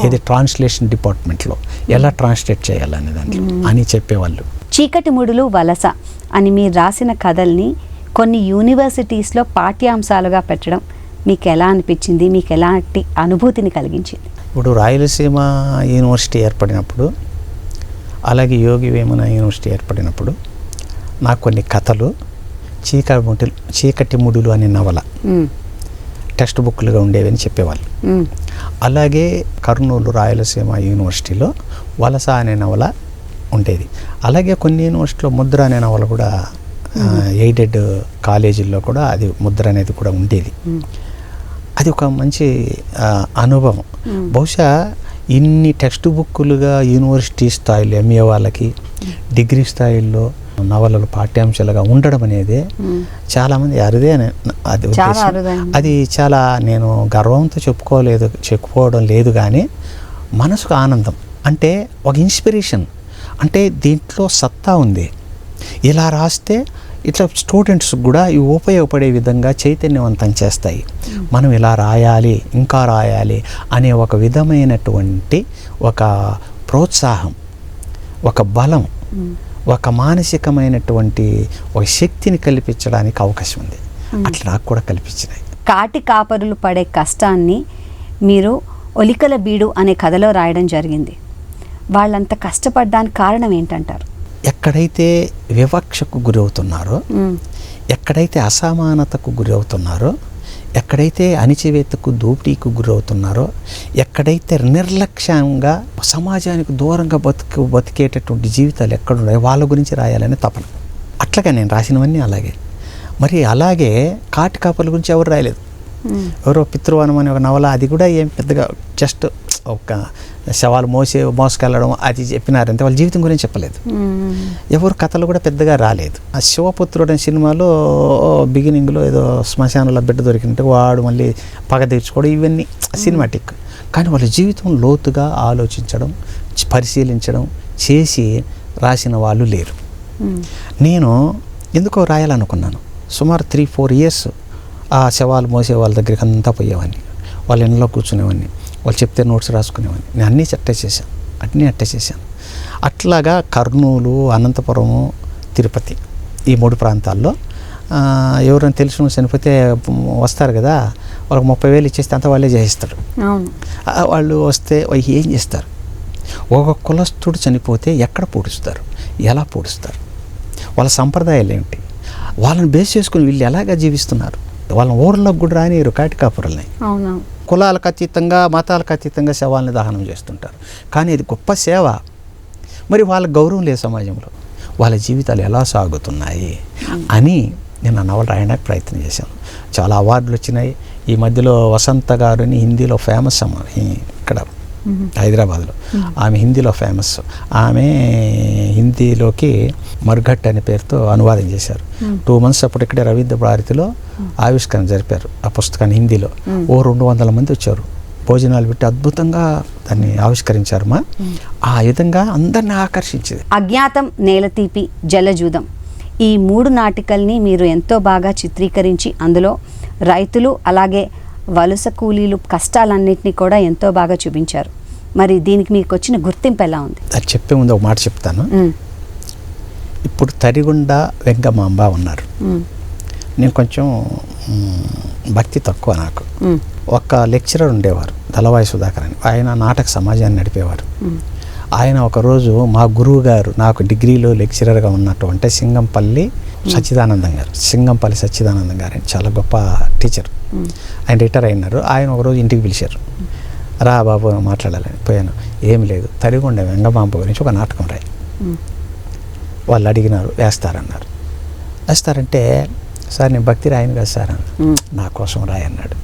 ఇది ట్రాన్స్లేషన్ డిపార్ట్మెంట్లో ఎలా ట్రాన్స్లేట్ చేయాలనే దాంట్లో అని చెప్పేవాళ్ళు. చీకటి ముడులు వలస అని మీరు రాసిన కథల్ని కొన్ని యూనివర్సిటీస్లో పాఠ్యాంశాలుగా పెట్టడం మీకు ఎలా అనిపించింది? మీకు ఎలాంటి అనుభూతిని కలిగించింది? ఇప్పుడు రాయలసీమ యూనివర్సిటీ ఏర్పడినప్పుడు, అలాగే యోగి వేమన యూనివర్సిటీ ఏర్పడినప్పుడు నాకు కొన్ని కథలు చీకటి ముడులు అనే నవల టెక్స్ట్ బుక్లుగా ఉండేవని చెప్పేవాళ్ళు. అలాగే కర్నూలు రాయలసీమ యూనివర్సిటీలో వలస అనే నవల ఉండేది. అలాగే కొన్ని యూనివర్సిటీలో ముద్ర అనే నవల కూడా, ఎయిడెడ్ కాలేజీల్లో కూడా అది ముద్ర అనేది కూడా ఉండేది. అది ఒక మంచి అనుభవం. బహుశా ఇన్ని టెక్స్ట్ బుక్కులుగా యూనివర్సిటీ స్థాయిలో ఎంఏ వాళ్ళకి, డిగ్రీ స్థాయిల్లో నవలలు పాఠ్యాంశాలుగా ఉండడం అనేది చాలామంది అరుదే అది ఉద్దేశం. అది చాలా నేను గర్వంతో చెప్పుకోవడం లేదు, కానీ మనసుకు ఆనందం. అంటే ఒక ఇన్స్పిరేషన్, అంటే దీంట్లో సత్తా ఉంది, ఇలా రాస్తే ఇట్లా స్టూడెంట్స్ కూడా ఇవి ఉపయోగపడే విధంగా చైతన్యవంతం చేస్తాయి, మనం ఇలా రాయాలి, ఇంకా రాయాలి అనే ఒక విధమైనటువంటి ఒక ప్రోత్సాహం, ఒక బలం, ఒక మానసికమైనటువంటి ఒక శక్తిని కల్పించడానికి అవకాశం ఉంది. అట్లా నాకు కూడా కల్పించినాయి. కాటి కాపరులు పడే కష్టాన్ని మీరు ఒలికల బీడు అనే కథలో రాయడం జరిగింది. వాళ్ళంత కష్టపడడానికి కారణం ఏంటంటారు? ఎక్కడైతే వివక్షకు గురవుతున్నారో, ఎక్కడైతే అసమానతకు గురవుతున్నారో, ఎక్కడైతే అణిచివేతకు దోపిడీకు గురవుతున్నారో, ఎక్కడైతే నిర్లక్ష్యంగా సమాజానికి దూరంగా బతికేటటువంటి జీవితాలు ఎక్కడున్నాయో వాళ్ళ గురించి రాయాలని తపన. అట్లాగా నేను రాసినవన్నీ అలాగే. మరి అలాగే కాటి కాపర్ల గురించి ఎవరు రాయలేదు. ఎవరో పితృవనం అనే ఒక నవల, అది కూడా ఏం పెద్దగా జస్ట్ ఒక శవాలు మోసుకెళ్ళడం అది చెప్పినారంటే, వాళ్ళ జీవితం గురించి చెప్పలేదు. ఎవరు కథలు కూడా పెద్దగా రాలేదు. ఆ శివపుత్రుడు అనే సినిమాలో బిగినింగ్లో ఏదో శ్మశానంలో బిడ్డ దొరికినట్టు వాడు మళ్ళీ పగ తీర్చుకోవడం, ఇవన్నీ సినిమాటిక్. కానీ వాళ్ళ జీవితం లోతుగా ఆలోచించడం, పరిశీలించడం చేసి రాసిన వాళ్ళు లేరు. నేను ఎందుకో రాయాలనుకున్నాను. సుమారు 3-4 years ఆ శవాలు మోసే వాళ్ళ దగ్గరికి అంతా పోయేవాడిని, వాళ్ళ ఇంట్లో కూర్చునేవాడిని, వాళ్ళు చెప్తే నోట్స్ రాసుకునేవాడిని. నేను అన్నీ అట్టే చేశాను. అట్లాగా కర్నూలు, అనంతపురము, తిరుపతి ఈ 3 ప్రాంతాల్లో ఎవరైనా తెలిసిన చనిపోతే వస్తారు కదా, వాళ్ళకి 30,000 ఇచ్చేస్తే అంతా వాళ్ళే చేయిస్తాడు. వాళ్ళు వస్తే ఏం చేస్తారు? ఒక కులస్తుడు చనిపోతే ఎక్కడ పూడుస్తారు, ఎలా పూడుస్తారు, వాళ్ళ సంప్రదాయాలు ఏమిటి, వాళ్ళని బేస్ చేసుకుని వీళ్ళు ఎలాగా జీవిస్తున్నారు. వాళ్ళని ఊర్లోకి కూడా రానియరు కాటికాపురల్ని. కులాలకు అతీతంగా మతాలకు అతీతంగా శవాలని దహనం చేస్తుంటారు. కానీ ఇది గొప్ప సేవ. మరి వాళ్ళ గౌరవం లేదు సమాజంలో. వాళ్ళ జీవితాలు ఎలా సాగుతున్నాయి అని నేను ఆ నవల రాయడానికి ప్రయత్నం చేశాను. చాలా అవార్డులు వచ్చినాయి. ఈ మధ్యలో వసంత గారిని హిందీలో ఫేమస్ అమ్మ, ఇక్కడ హైదరాబాద్లో. ఆమె హిందీలో ఫేమస్. ఆమె హిందీలోకి మర్ఘట్ అనే పేరుతో అనువాదం చేశారు. 2 months అప్పుడు ఇక్కడే రవీంద్ర భారతిలో ఆవిష్కరణ జరిపారు ఆ పుస్తకాన్ని హిందీలో. 200 మంది వచ్చారు, భోజనాలు పెట్టి అద్భుతంగా దాన్ని ఆవిష్కరించారు. ఆ విధంగా అందరిని ఆకర్షించింది. అజ్ఞాతం, నేలతీపి, జలజూదం ఈ 3 నాటికల్ని మీరు ఎంతో బాగా చిత్రీకరించి అందులో రైతులు అలాగే వలస కూలీలు కష్టాలన్నింటినీ కూడా ఎంతో బాగా చూపించారు. మరి దీనికి మీకు వచ్చిన గుర్తింపు ఎలా ఉంది? అది చెప్పే ముందు ఒక మాట చెప్తాను. ఇప్పుడు తరిగొండ వెంగమాంబ ఉన్నారు. నేను కొంచెం భక్తి తక్కువ నాకు. ఒక లెక్చరర్ ఉండేవారు దళవాయి సుధాకర్ అని. ఆయన నాటక సమాజాన్ని నడిపేవారు. ఆయన ఒకరోజు మా గురువు గారు, నాకు డిగ్రీలో లెక్చరర్గా ఉన్నటువంటి సింగంపల్లి సచ్చిదానందం గారు, సింగంపల్లి సచ్చిదానందం గారు చాలా గొప్ప టీచర్. ఆయన రిటైర్ అయినారు. ఆయన ఒకరోజు ఇంటికి పిలిచారు. రా బాబు మాట్లాడాలని పోయాను. ఏం లేదు, తరిగొండ వెంగమాంబ గురించి ఒక నాటకం రాయి. వాళ్ళు అడిగినారు, వేస్తారన్నారు. వేస్తారంటే సార్ నేను భక్తి రాయను కదా సార్ అన్న. నా కోసం రాయన్నాడు.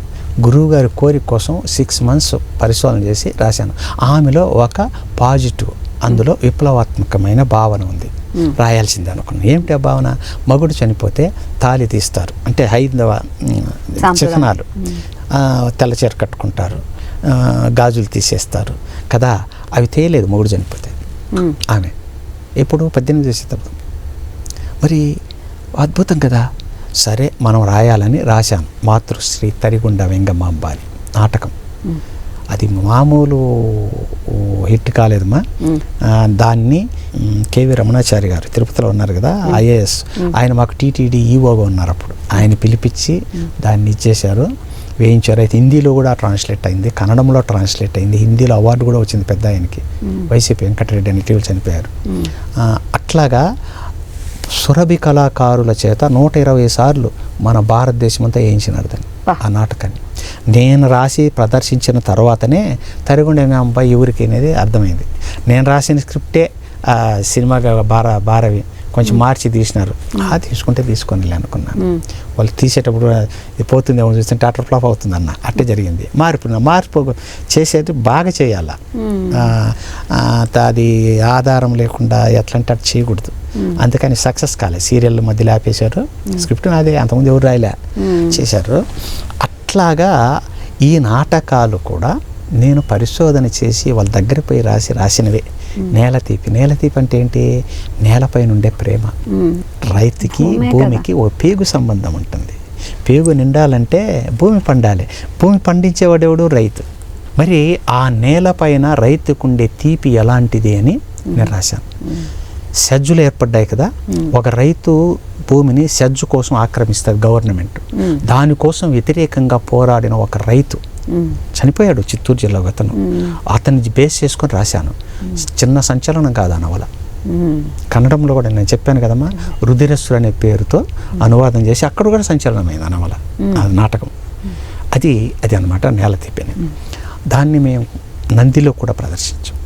గురువు గారి కోరిక కోసం 6 months పరిశోధన చేసి రాశాను. ఆమెలో ఒక పాజిటివ్, అందులో విప్లవాత్మకమైన భావన ఉంది, రాయాల్సిందే అనుకున్నాను. ఏమిటి ఆ భావన? మగుడు చనిపోతే తాళి తీస్తారు, అంటే హైందవ చిహ్నాలు, తెల్ల చీర కట్టుకుంటారు, గాజులు తీసేస్తారు కదా. అవి తేయలేదు మగుడు చనిపోతే ఆమె. ఎప్పుడు 18 శతాబ్దం. మరి అద్భుతం కదా. సరే మనం రాయాలని రాశాను. మాతృశ్రీ తరిగొండ వెంగమాంబ అని నాటకం. అది మామూలు హిట్ కాలేదమ్మా. దాన్ని కేవీ రమణాచారి గారు తిరుపతిలో ఉన్నారు కదా, ఐఏఎస్, ఆయన మాకు టీటీడీ ఈఓగా ఉన్నారు అప్పుడు. ఆయన పిలిపించి దాన్ని ఇచ్చేశారు, వేయించారు. అయితే హిందీలో కూడా ట్రాన్స్లేట్ అయింది, కన్నడంలో ట్రాన్స్లేట్ అయింది, హిందీలో అవార్డు కూడా వచ్చింది పెద్ద ఆయనకి, వైసీపీ వెంకటరెడ్డి అని ఇటీవల చనిపోయారు. అట్లాగా సురభి కళాకారుల చేత 120 సార్లు మన భారతదేశం అంతా వేయించినారు దాన్ని, ఆ నాటకాన్ని. నేను రాసి ప్రదర్శించిన తర్వాతనే తరిగొండ వెంగమాంబ ఎవరికి అనేది అర్థమైంది. నేను రాసిన స్క్రిప్టే సినిమాగా భారవి కొంచెం మార్చి తీసినారు. తీసుకుంటే తీసుకొని అనుకున్నాను. వాళ్ళు తీసేటప్పుడు ఇది పోతుందేమో చూస్తే టాటర్ ఫ్లాప్ అవుతుంది అన్న, అట్టే జరిగింది. మార్పు చేసేది బాగా చేయాలా, అది ఆధారం లేకుండా ఎట్లంటే అటు చేయకూడదు. అందుకని సక్సెస్ కాలేదు. సీరియల్ మధ్యలో ఆపేశారు. స్క్రిప్ట్ నాదే, అంతకుముందు ఎవరు రాయలే, చేశారు. అట్లాగా ఈ నాటకాలు కూడా నేను పరిశోధన చేసి వాళ్ళ దగ్గర పోయి రాసినవే. నేలతీపి అంటే ఏంటి? నేలపైన ఉండే ప్రేమ. రైతుకి భూమికి ఓ పేగు సంబంధం ఉంటుంది. పేగు నిండాలంటే భూమి పండాలి. భూమి పండించేవాడెవడు? రైతు. మరి ఆ నేలపైన రైతుకుండే తీపి ఎలాంటిది అని నేను రాశాను. సెజ్జులు ఏర్పడ్డాయి కదా, ఒక రైతు భూమిని సెజ్జు కోసం ఆక్రమిస్తారు గవర్నమెంట్. దానికోసం వ్యతిరేకంగా పోరాడిన ఒక రైతు చనిపోయాడు చిత్తూరు జిల్లా. అతన్ని బేస్ చేసుకొని రాశాను. చిన్న సంచలనం కాదు ఆ నవల. కన్నడంలో కూడా నేను చెప్పాను కదమ్మా, రుధిరస్సులు అనే పేరుతో అనువాదం చేసి అక్కడ కూడా సంచలనమైంది ఆ నవల, ఆ నాటకం. అది అన్నమాట నేలతీపి. దాన్ని మేము నందిలో కూడా ప్రదర్శించాం.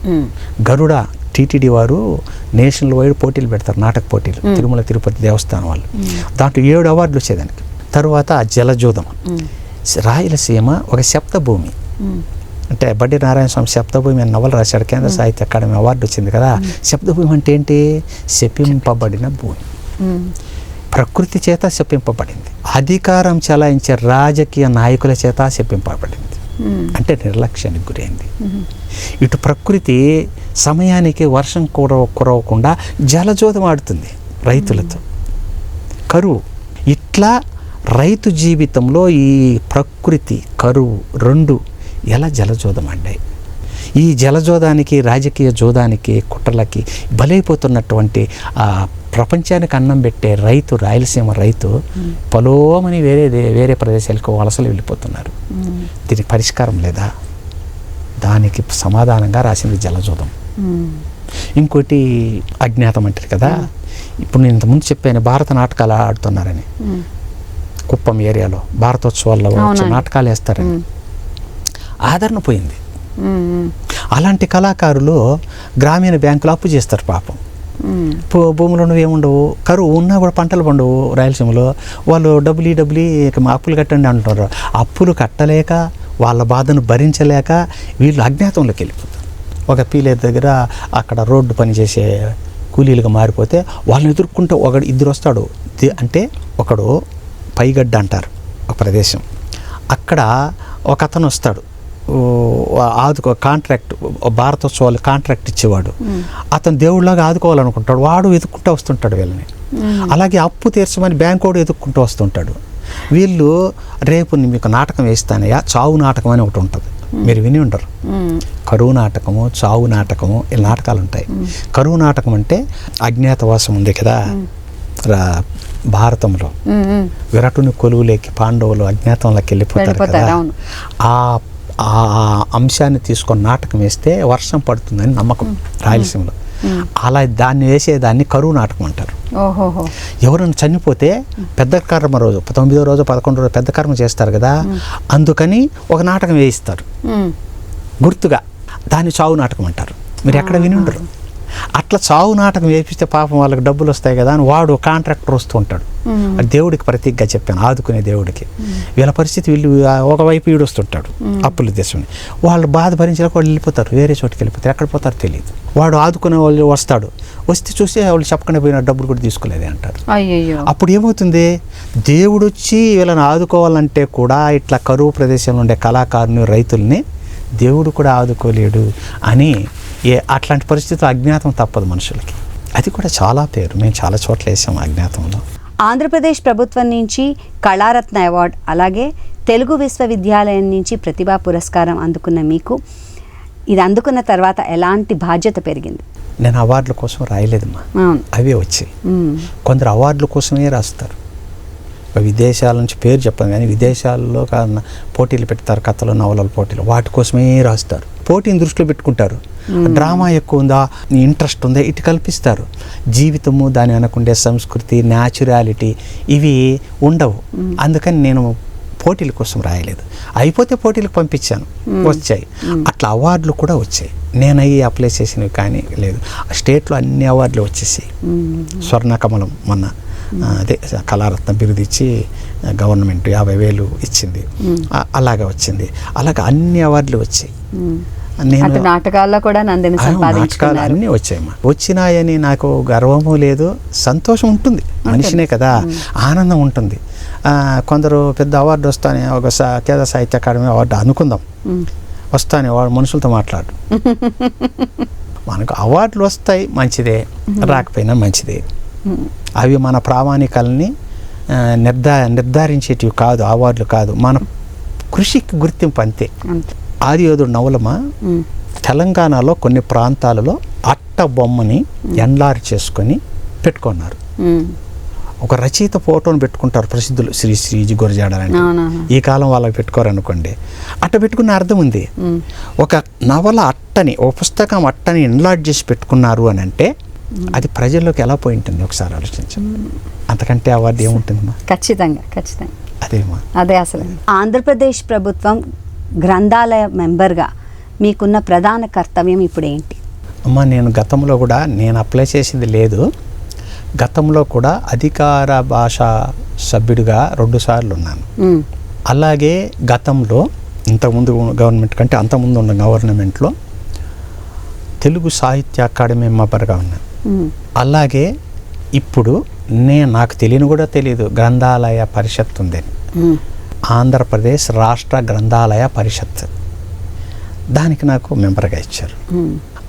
గరుడ టీటీడీ వారు నేషనల్ వైడ్ పోటీలు పెడతారు, నాటక పోటీలు, తిరుమల తిరుపతి దేవస్థానం వాళ్ళు. దాంట్లో 7 అవార్డులు వచ్చేదానికి. తర్వాత జలజూదం, రాయలసీమ ఒక శబ్దభూమి. అంటే బడ్డి నారాయణ స్వామి శబ్దభూమి అని నవల రాశాడు, కేంద్ర సాహిత్య అకాడమీ అవార్డు వచ్చింది కదా. శబ్దభూమి అంటే ఏంటి? శపింపబడిన భూమి, ప్రకృతి చేత శపింపబడింది, అధికారం చెలాయించే రాజకీయ నాయకుల చేత శపింపబడింది, అంటే నిర్లక్ష్యానికి గురైంది. ఇటు ప్రకృతి సమయానికి వర్షం కురవకుండా జలజోదం ఆడుతుంది రైతులతో, కరువు. ఇట్లా రైతు జీవితంలో ఈ ప్రకృతి కరువు రెండు ఎలా జలజోదం ఆడాయి. ఈ జలజోదానికి, రాజకీయ జోదానికి, కుట్రలకి బలైపోతున్నటువంటి ప్రపంచానికి అన్నం పెట్టే రైతు, రాయలసీమ రైతు పలోమని వేరే ప్రదేశాలకు వలసలు వెళ్ళిపోతున్నారు. దీనికి పరిష్కారం లేదా? దానికి సమాధానంగా రాసింది జలజోదం. ఇంకోటి అజ్ఞాతం అంటారు కదా. ఇప్పుడు నేను ఇంతకుముందు చెప్పాను భారత నాటకాలు ఆడుతున్నారని, కుప్పం ఏరియాలో భారతోత్సవాల్లో వచ్చే నాటకాలు వేస్తారని ఆదరణ పోయింది. అలాంటి కళాకారులు గ్రామీణ బ్యాంకులు అప్పు చేస్తారు పాపం. భూములు ఏముండవు, కరువు ఉన్నా కూడా పంటలు పండవు రాయలసీమలో. వాళ్ళు డబ్బులు అప్పులు కట్టండి అంటున్నారు. అప్పులు కట్టలేక వాళ్ళ బాధను భరించలేక వీళ్ళు అజ్ఞాతంలోకి వెళ్ళిపోతారు. ఒక పీలేరు దగ్గర అక్కడ రోడ్డు పనిచేసే కూలీలుగా మారిపోతే వాళ్ళని ఎదుర్కొంటూ ఇద్దరు వస్తాడు. అంటే ఒకడు పైగడ్డ అంటారు ఒక ప్రదేశం, అక్కడ ఒక అతను వస్తాడు కాంట్రాక్ట్, భారతోత్సవాలు కాంట్రాక్ట్ ఇచ్చేవాడు. అతను దేవుళ్ళలాగా ఆదుకోవాలనుకుంటాడు, వాడు ఎదుక్కుంటూ వస్తుంటాడు వీళ్ళని. అలాగే అప్పు తీర్చమని బ్యాంకు వాడు ఎదుక్కుంటూ వస్తుంటాడు. వీళ్ళు రేపు మీకు నాటకం వేస్తానయ్యా, చావు నాటకం అని ఒకటి ఉంటుంది, మీరు విని ఉంటారు. కరువు నాటకము, చావు నాటకము, ఈ నాటకాలు ఉంటాయి. కరువు నాటకం అంటే అజ్ఞాతవాసం ఉంది కదా భారతంలో, విరాటుని కొలువులేకి పాండవులు అజ్ఞాతంలోకి వెళ్ళిపోతారు కదా, ఆ అంశాన్ని తీసుకొని నాటకం వేస్తే వర్షం పడుతుందని నమ్మకం రాయలసీమలో. అలా దాన్ని వేసేదాన్ని కరువు నాటకం అంటారు. ఎవరైనా చనిపోతే పెద్ద కర్మ రోజు 9వ రోజు 11వ రోజు పెద్ద కర్మ చేస్తారు కదా, అందుకని ఒక నాటకం వేయిస్తారు గుర్తుగా. దాన్ని చావు నాటకం అంటారు. మీరు ఎక్కడ విని ఉండరు. అట్లా చావు నాటకం వేపిస్తే పాపం వాళ్ళకి డబ్బులు వస్తాయి కదా అని వాడు కాంట్రాక్టర్ వస్తూ ఉంటాడు. అది దేవుడికి ప్రతీకగా చెప్పాను, ఆదుకునే దేవుడికి. వీళ్ళ పరిస్థితి వీళ్ళు ఒకవైపు వీడు వస్తుంటాడు అప్పులు తీసుకుని, వాళ్ళు బాధ భరించలేక వాళ్ళు వెళ్ళిపోతారు, వేరే చోటుకి వెళ్ళిపోతారు, ఎక్కడ పోతారో తెలియదు. వాడు ఆదుకునే వాళ్ళు వస్తాడు, వస్తే చూస్తే వాళ్ళు చెప్పకుండా పోయిన డబ్బులు కూడా తీసుకోలేదే అంటారు. అప్పుడు ఏమవుతుంది, దేవుడు వచ్చి వీళ్ళని ఆదుకోవాలంటే కూడా ఇట్లా కరువు ప్రదేశంలో ఉండే కళాకారుని రైతుల్ని దేవుడు కూడా ఆదుకోలేడు అని అట్లాంటి పరిస్థితులు అజ్ఞాతం తప్పదు మనుషులకి. అది కూడా చాలా పేరు, మేము చాలా చోట్ల వేసాం అజ్ఞాతంలో. ఆంధ్రప్రదేశ్ ప్రభుత్వం నుంచి కళారత్న అవార్డు, అలాగే తెలుగు విశ్వవిద్యాలయం నుంచి ప్రతిభా పురస్కారం అందుకున్న మీకు ఇది అందుకున్న తర్వాత ఎలాంటి బాధ్యత పెరిగింది? నేను అవార్డుల కోసం రాయలేదమ్మా, అవే వచ్చాయి. కొందరు అవార్డుల కోసమే రాస్తారు, విదేశాల నుంచి పేరు చెప్పాను కానీ విదేశాల్లో పోటీలు పెడతారు, కథలు నవలల పోటీలు, వాటి కోసమే రాస్తారు. పోటీని దృష్టిలో పెట్టుకుంటారు. డ్రామా ఎక్కువ ఉందా, ఇంట్రెస్ట్ ఉందా, ఇటు కల్పిస్తారు. జీవితము, దాని అనుకుండే సంస్కృతి, న్యాచురాలిటీ ఇవి ఉండవు. అందుకని నేను పోటీల కోసం రాయలేదు. అయిపోతే పోటీలకు పంపించాను, వచ్చాయి. అట్లా అవార్డులు కూడా వచ్చాయి. నేను అవి అప్లై చేసినవి కానీ లేదు. స్టేట్లో అన్ని అవార్డులు వచ్చేసాయి. స్వర్ణకమలం మొన్న అదే కళారత్న బిరుదు ఇచ్చి గవర్నమెంట్ 50,000 ఇచ్చింది, అలాగా వచ్చింది. అలాగా అన్ని అవార్డులు వచ్చాయి. నేను నాటకాల్లో కూడా నాటకాలు అన్నీ వచ్చాయమ్మా. వచ్చినాయని నాకు గర్వము లేదు, సంతోషం ఉంటుంది, మనిషినే కదా, ఆనందం ఉంటుంది. కొందరు పెద్ద అవార్డు వస్తానే, ఒక కేంద్ర సాహిత్య అకాడమీ అవార్డు అనుకుందాం, వస్తానే వాడు మనుషులతో మాట్లాడు. మనకు అవార్డులు వస్తాయి, మంచిదే, రాకపోయినా మంచిదే. అవి మన ప్రామాణికాలని నిర్ధారించేటివి కాదు, అవార్డులు కాదు, మన కృషికి గుర్తింపు అంతే. ఆదియోధుడు నవలమా తెలంగాణలో కొన్ని ప్రాంతాలలో అట్ట బొమ్మని ఎండ్లారి చేసుకొని పెట్టుకున్నారు. ఒక రచయిత ఫోటోను పెట్టుకుంటారు ప్రసిద్ధులు, శ్రీ గురజాడని. ఈ కాలం వాళ్ళకి పెట్టుకోరు అనుకోండి. అట్ట పెట్టుకున్న అర్థం ఉంది. ఒక నవల అట్టని, ఒక పుస్తకం అట్టని ఎండ్లార్డ్ చేసి పెట్టుకున్నారు అని అంటే అది ప్రజల్లోకి ఎలా పోయి ఉంటుంది ఒకసారి ఆలోచించండి. అంతకంటే అవార్డు ఏముంటుందమ్మా? ఖచ్చితంగా అదేమా, అదే అసలు. ఆంధ్రప్రదేశ్ ప్రభుత్వం గ్రంథాలయ మెంబర్గా మీకున్న ప్రధాన కర్తవ్యం ఇప్పుడు ఏంటి? అమ్మ, నేను గతంలో కూడా నేను అప్లై చేసింది లేదు. గతంలో కూడా అధికార భాషా సభ్యుడిగా 2 సార్లు ఉన్నాను. అలాగే గతంలో ఇంతకుముందు గవర్నమెంట్ కంటే అంతకుముందు ఉన్న గవర్నమెంట్లో తెలుగు సాహిత్య అకాడమీ మెంబర్గా ఉన్నాను. అలాగే ఇప్పుడు నాకు తెలియని కూడా తెలియదు గ్రంథాలయ పరిషత్ ఉందని, ఆంధ్రప్రదేశ్ రాష్ట్ర గ్రంథాలయ పరిషత్, దానికి నాకు మెంబర్గా ఇచ్చారు.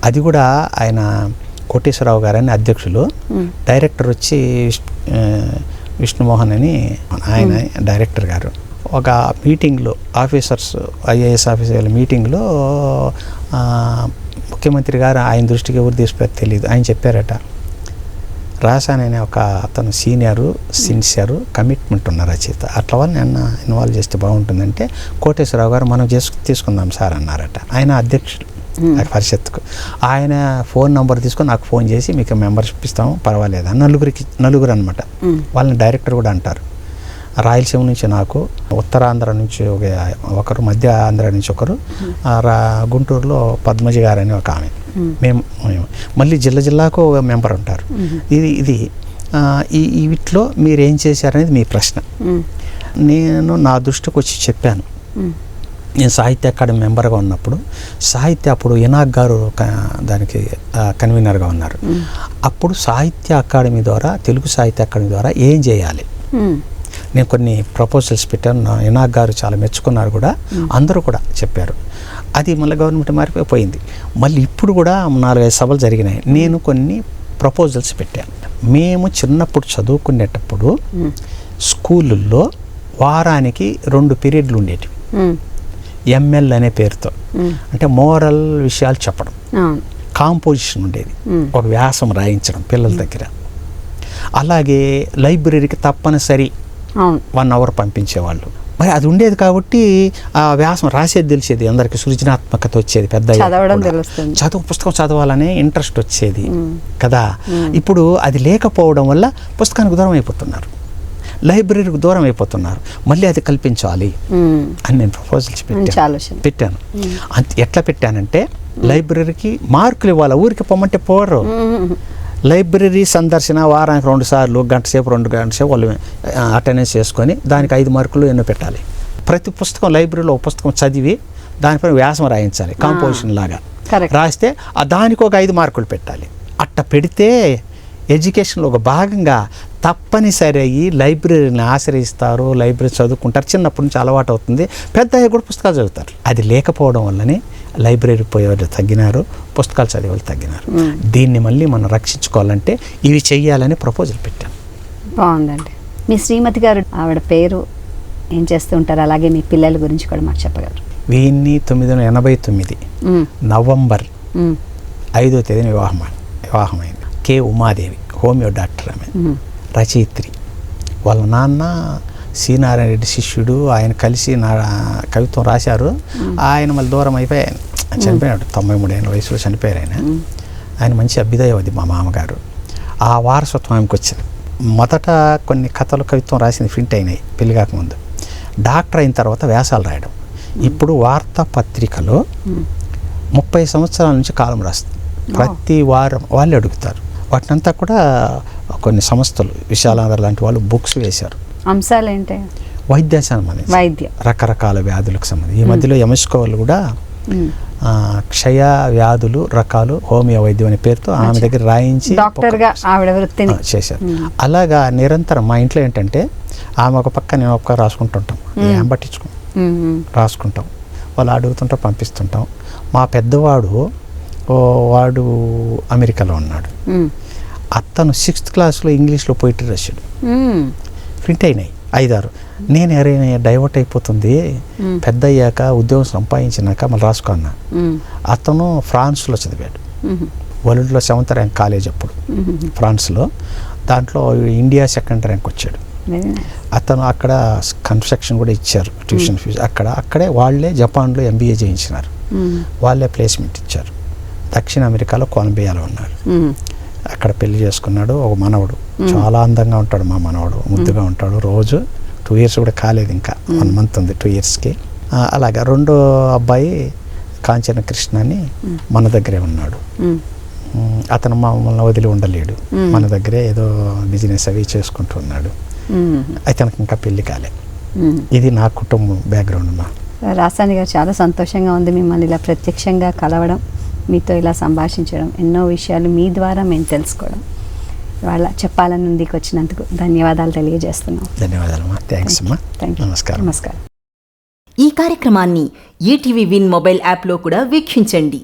అది కూడా ఆయన కోటేశ్వరరావు గారని అధ్యక్షులు, డైరెక్టర్ వచ్చి విష్ణుమోహన్ అని ఆయన డైరెక్టర్ గారు. ఒక మీటింగ్లో ఆఫీసర్స్, ఐఏఎస్ ఆఫీసర్ల మీటింగ్లో ముఖ్యమంత్రి గారు ఆయన దృష్టికి ఎవరు తీసుకుపోయారు తెలియదు, ఆయన చెప్పారట, రాశాననే ఒక అతను సీనియరు, సిన్సియరు, కమిట్మెంట్ ఉన్న రచయిత, అట్లా వాళ్ళని ఇన్వాల్వ్ చేస్తే బాగుంటుందంటే కోటేశ్వరరావు గారు మనం తీసుకుందాం సార్ అన్నారట. ఆయన అధ్యక్షుడు, పరిషత్తుకు. ఆయన ఫోన్ నెంబర్ తీసుకొని నాకు ఫోన్ చేసి మీకు మెంబర్షిప్ ఇస్తాము పర్వాలేదు, నలుగురు అనమాట. వాళ్ళని డైరెక్టర్ కూడా అంటారు. రాయలసీమ నుంచి నాకు, ఉత్తరాంధ్ర నుంచి ఒకరు, మధ్య ఆంధ్ర నుంచి ఒకరు, గుంటూరులో పద్మజ గారు అని ఒక ఆమె. మేము మళ్ళీ జిల్లాకు మెంబర్ ఉంటారు. ఇది ఈ వీటిలో మీరు ఏం చేశారనేది మీ ప్రశ్న. నేను నా దృష్టికి వచ్చి చెప్పాను. నేను సాహిత్య అకాడమీ మెంబర్గా ఉన్నప్పుడు అప్పుడు ఇనాక్ గారు దానికి కన్వీనర్గా ఉన్నారు. అప్పుడు సాహిత్య అకాడమీ ద్వారా, తెలుగు సాహిత్య అకాడమీ ద్వారా ఏం చేయాలి, నేను కొన్ని ప్రపోజల్స్ పెట్టాను. ఇనాక్ గారు చాలా మెచ్చుకున్నారు కూడా, అందరూ కూడా చెప్పారు. అది మళ్ళీ గవర్నమెంట్ మారిపోయింది. మళ్ళీ ఇప్పుడు కూడా 4-5 సభలు జరిగినాయి. నేను కొన్ని ప్రపోజల్స్ పెట్టాను. మేము చిన్నప్పుడు చదువుకునేటప్పుడు స్కూళ్ళల్లో వారానికి 2 పీరియడ్లు ఉండేటివి. ఎంఎల్ అనే పేరుతో, అంటే మోరల్ విషయాలు చెప్పడం. కాంపోజిషన్ ఉండేది, ఒక వ్యాసం రాయించడం పిల్లల దగ్గర. అలాగే లైబ్రరీకి తప్పనిసరి 1 అవర్ పంపించేవాళ్ళు. మరి అది ఉండేది కాబట్టి ఆ వ్యాసం రాసేది తెలిసేది, అందరికి సృజనాత్మకత వచ్చేది, పెద్ద పుస్తకం చదవాలనే ఇంట్రెస్ట్ వచ్చేది కదా. ఇప్పుడు అది లేకపోవడం వల్ల పుస్తకానికి దూరం అయిపోతున్నారు, లైబ్రరీకి దూరం అయిపోతున్నారు. మళ్ళీ అది కల్పించాలి అని నేను ప్రపోజల్స్ పెట్టాను. ఎట్లా పెట్టానంటే, లైబ్రరీకి మార్కులు ఇవ్వాలి, ఊరికి పొమ్మంటే పోరు. లైబ్రరీ సందర్శన వారానికి 2 సార్లు, 1 గంట సేపు 2 గంటల సేపు వాళ్ళు అటెండెన్స్ చేసుకొని దానికి 5 మార్కులు ఎన్నో పెట్టాలి. ప్రతి పుస్తకం లైబ్రరీలో ఒక పుస్తకం చదివి దానిపైన వ్యాసం రాయించాలి, కాంపోజిషన్ లాగా రాస్తే దానికి ఒక 5 మార్కులు పెట్టాలి. అట్ట పెడితే ఎడ్యుకేషన్లో ఒక భాగంగా తప్పనిసరి అయ్యి లైబ్రరీని ఆశ్రయిస్తారు, లైబ్రరీ చదువుకుంటారు. చిన్నప్పటి నుంచి అలవాటు అవుతుంది, పెద్ద అయ్యి కూడా పుస్తకాలు చదువుతారు. అది లేకపోవడం వల్లనే లైబ్రరీ పోయేవాళ్ళు తగ్గినారు, పుస్తకాలు చదివేవాళ్ళు తగ్గినారు. దీన్ని మళ్ళీ మనం రక్షించుకోవాలంటే ఇవి చెయ్యాలని ప్రపోజల్ పెట్టాను. బాగుందండి. మీ శ్రీమతి గారు, ఆవిడ పేరు, ఏం చేస్తూ ఉంటారు, అలాగే మీ పిల్లల గురించి కూడా మాకు చెప్పగలరు? 1989 నవంబర్ 5వ తేదీన వివాహమైంది. కె ఉమాదేవి, హోమియో డాక్టర్ ఆమె, రచయిత్రి. వాళ్ళ నాన్న సి నారాయణ రెడ్డి శిష్యుడు. ఆయన కలిసి కవిత్వం రాశారు. ఆయన మళ్ళీ దూరం అయిపోయి చనిపోయాడు, 93 ఏళ్ళ వయసులో చనిపోయారు ఆయన. ఆయన మంచి అభ్యుదయవాది మా మామగారు. ఆ వారసత్వం ఆమెకు వచ్చింది. మొదట కొన్ని కథలు కవిత్వం రాసింది ప్రింట్ అయినాయి పెళ్లి కాకముందు. డాక్టర్ అయిన తర్వాత వ్యాసాలు రాయడం. ఇప్పుడు వార్తాపత్రికలో 30 సంవత్సరాల నుంచి కాలం రాస్తుంది. ప్రతి వారం వాళ్ళే అడుగుతారు. వాటినంతా కూడా కొన్ని సంస్థలు, విశాలాంధ్ర లాంటి వాళ్ళు బుక్స్ వేశారు. అంశాలు ఏంటి? వైద్యం సంబంధించి రకరకాల వ్యాధులకు సంబంధించి. ఈ మధ్యలో ఎంఎస్కో వాళ్ళు కూడా క్షయ వ్యాధులు రకాలు హోమియో వైద్యం అనే పేరుతో ఆమె దగ్గర రాయించి చేశారు. అలాగా నిరంతరం మా ఇంట్లో ఏంటంటే, ఆమె ఒక పక్క నేను ఒక పక్క రాసుకుంటుంటాం, ఏం పట్టించుకోం, రాసుకుంటాం. వాళ్ళు అడుగుతుంటాం, పంపిస్తుంటాం. మా పెద్దవాడు వాడు అమెరికాలో ఉన్నాడు. అతను 6th క్లాస్లో ఇంగ్లీష్లో పోయిటరీ రాశాడు, ప్రింట్ అయినాయి 5-6. నేను ఎవరైనా డైవర్ట్ అయిపోతుంది, పెద్ద అయ్యాక ఉద్యోగం సంపాదించినాక మళ్ళీ రాసుకున్నా. అతను ఫ్రాన్స్లో చదివాడు, వరల్డ్లో 7th ర్యాంక్ కాలేజ్ అప్పుడు ఫ్రాన్స్లో. దాంట్లో ఇండియా 2nd ర్యాంక్ వచ్చాడు. అతను అక్కడ కన్స్ట్రక్షన్ కూడా ఇచ్చారు, ట్యూషన్ ఫీజు అక్కడే వాళ్ళే జపాన్లో MBA చేయించినారు, వాళ్ళే ప్లేస్మెంట్ ఇచ్చారు. దక్షిణ అమెరికాలో కొలంబియాలో ఉన్నారు. అక్కడ పెళ్లి చేసుకున్నాడు. ఒక మనవడు, చాలా అందంగా ఉంటాడు మా మనవడు, ముద్దుగా ఉంటాడు. రోజు 2 years కూడా కాలేదు, ఇంకా 1 month ఉంది 2 yearsకి. అలాగా రెండో అబ్బాయి కాంచన కృష్ణ అని మన దగ్గరే ఉన్నాడు. అతను మమ్మల్ని వదిలి ఉండలేడు, మన దగ్గరే ఏదో బిజినెస్ అవి చేసుకుంటూ ఉన్నాడు. అతనికి ఇంకా పెళ్లి కాలే. ఇది నా కుటుంబం బ్యాక్గ్రౌండ్. మా రాసాని గారు, చాలా సంతోషంగా ఉంది మిమ్మల్ని ఇలా ప్రత్యక్షంగా కలవడం, మీతో ఇలా సంభాషించడం, ఎన్నో విషయాలు మీ ద్వారా మేము తెలుసుకోవడం. వాళ్ళ చెప్పాలని ముందుకు వచ్చినందుకు ధన్యవాదాలు తెలియజేస్తున్నాం. ధన్యవాదాలు. థ్యాంక్స్ అమ్మా. నమస్కారం. నమస్కారం. ఈ కార్యక్రమాన్ని ఈటీవీ విన్ మొబైల్ యాప్లో కూడా వీక్షించండి.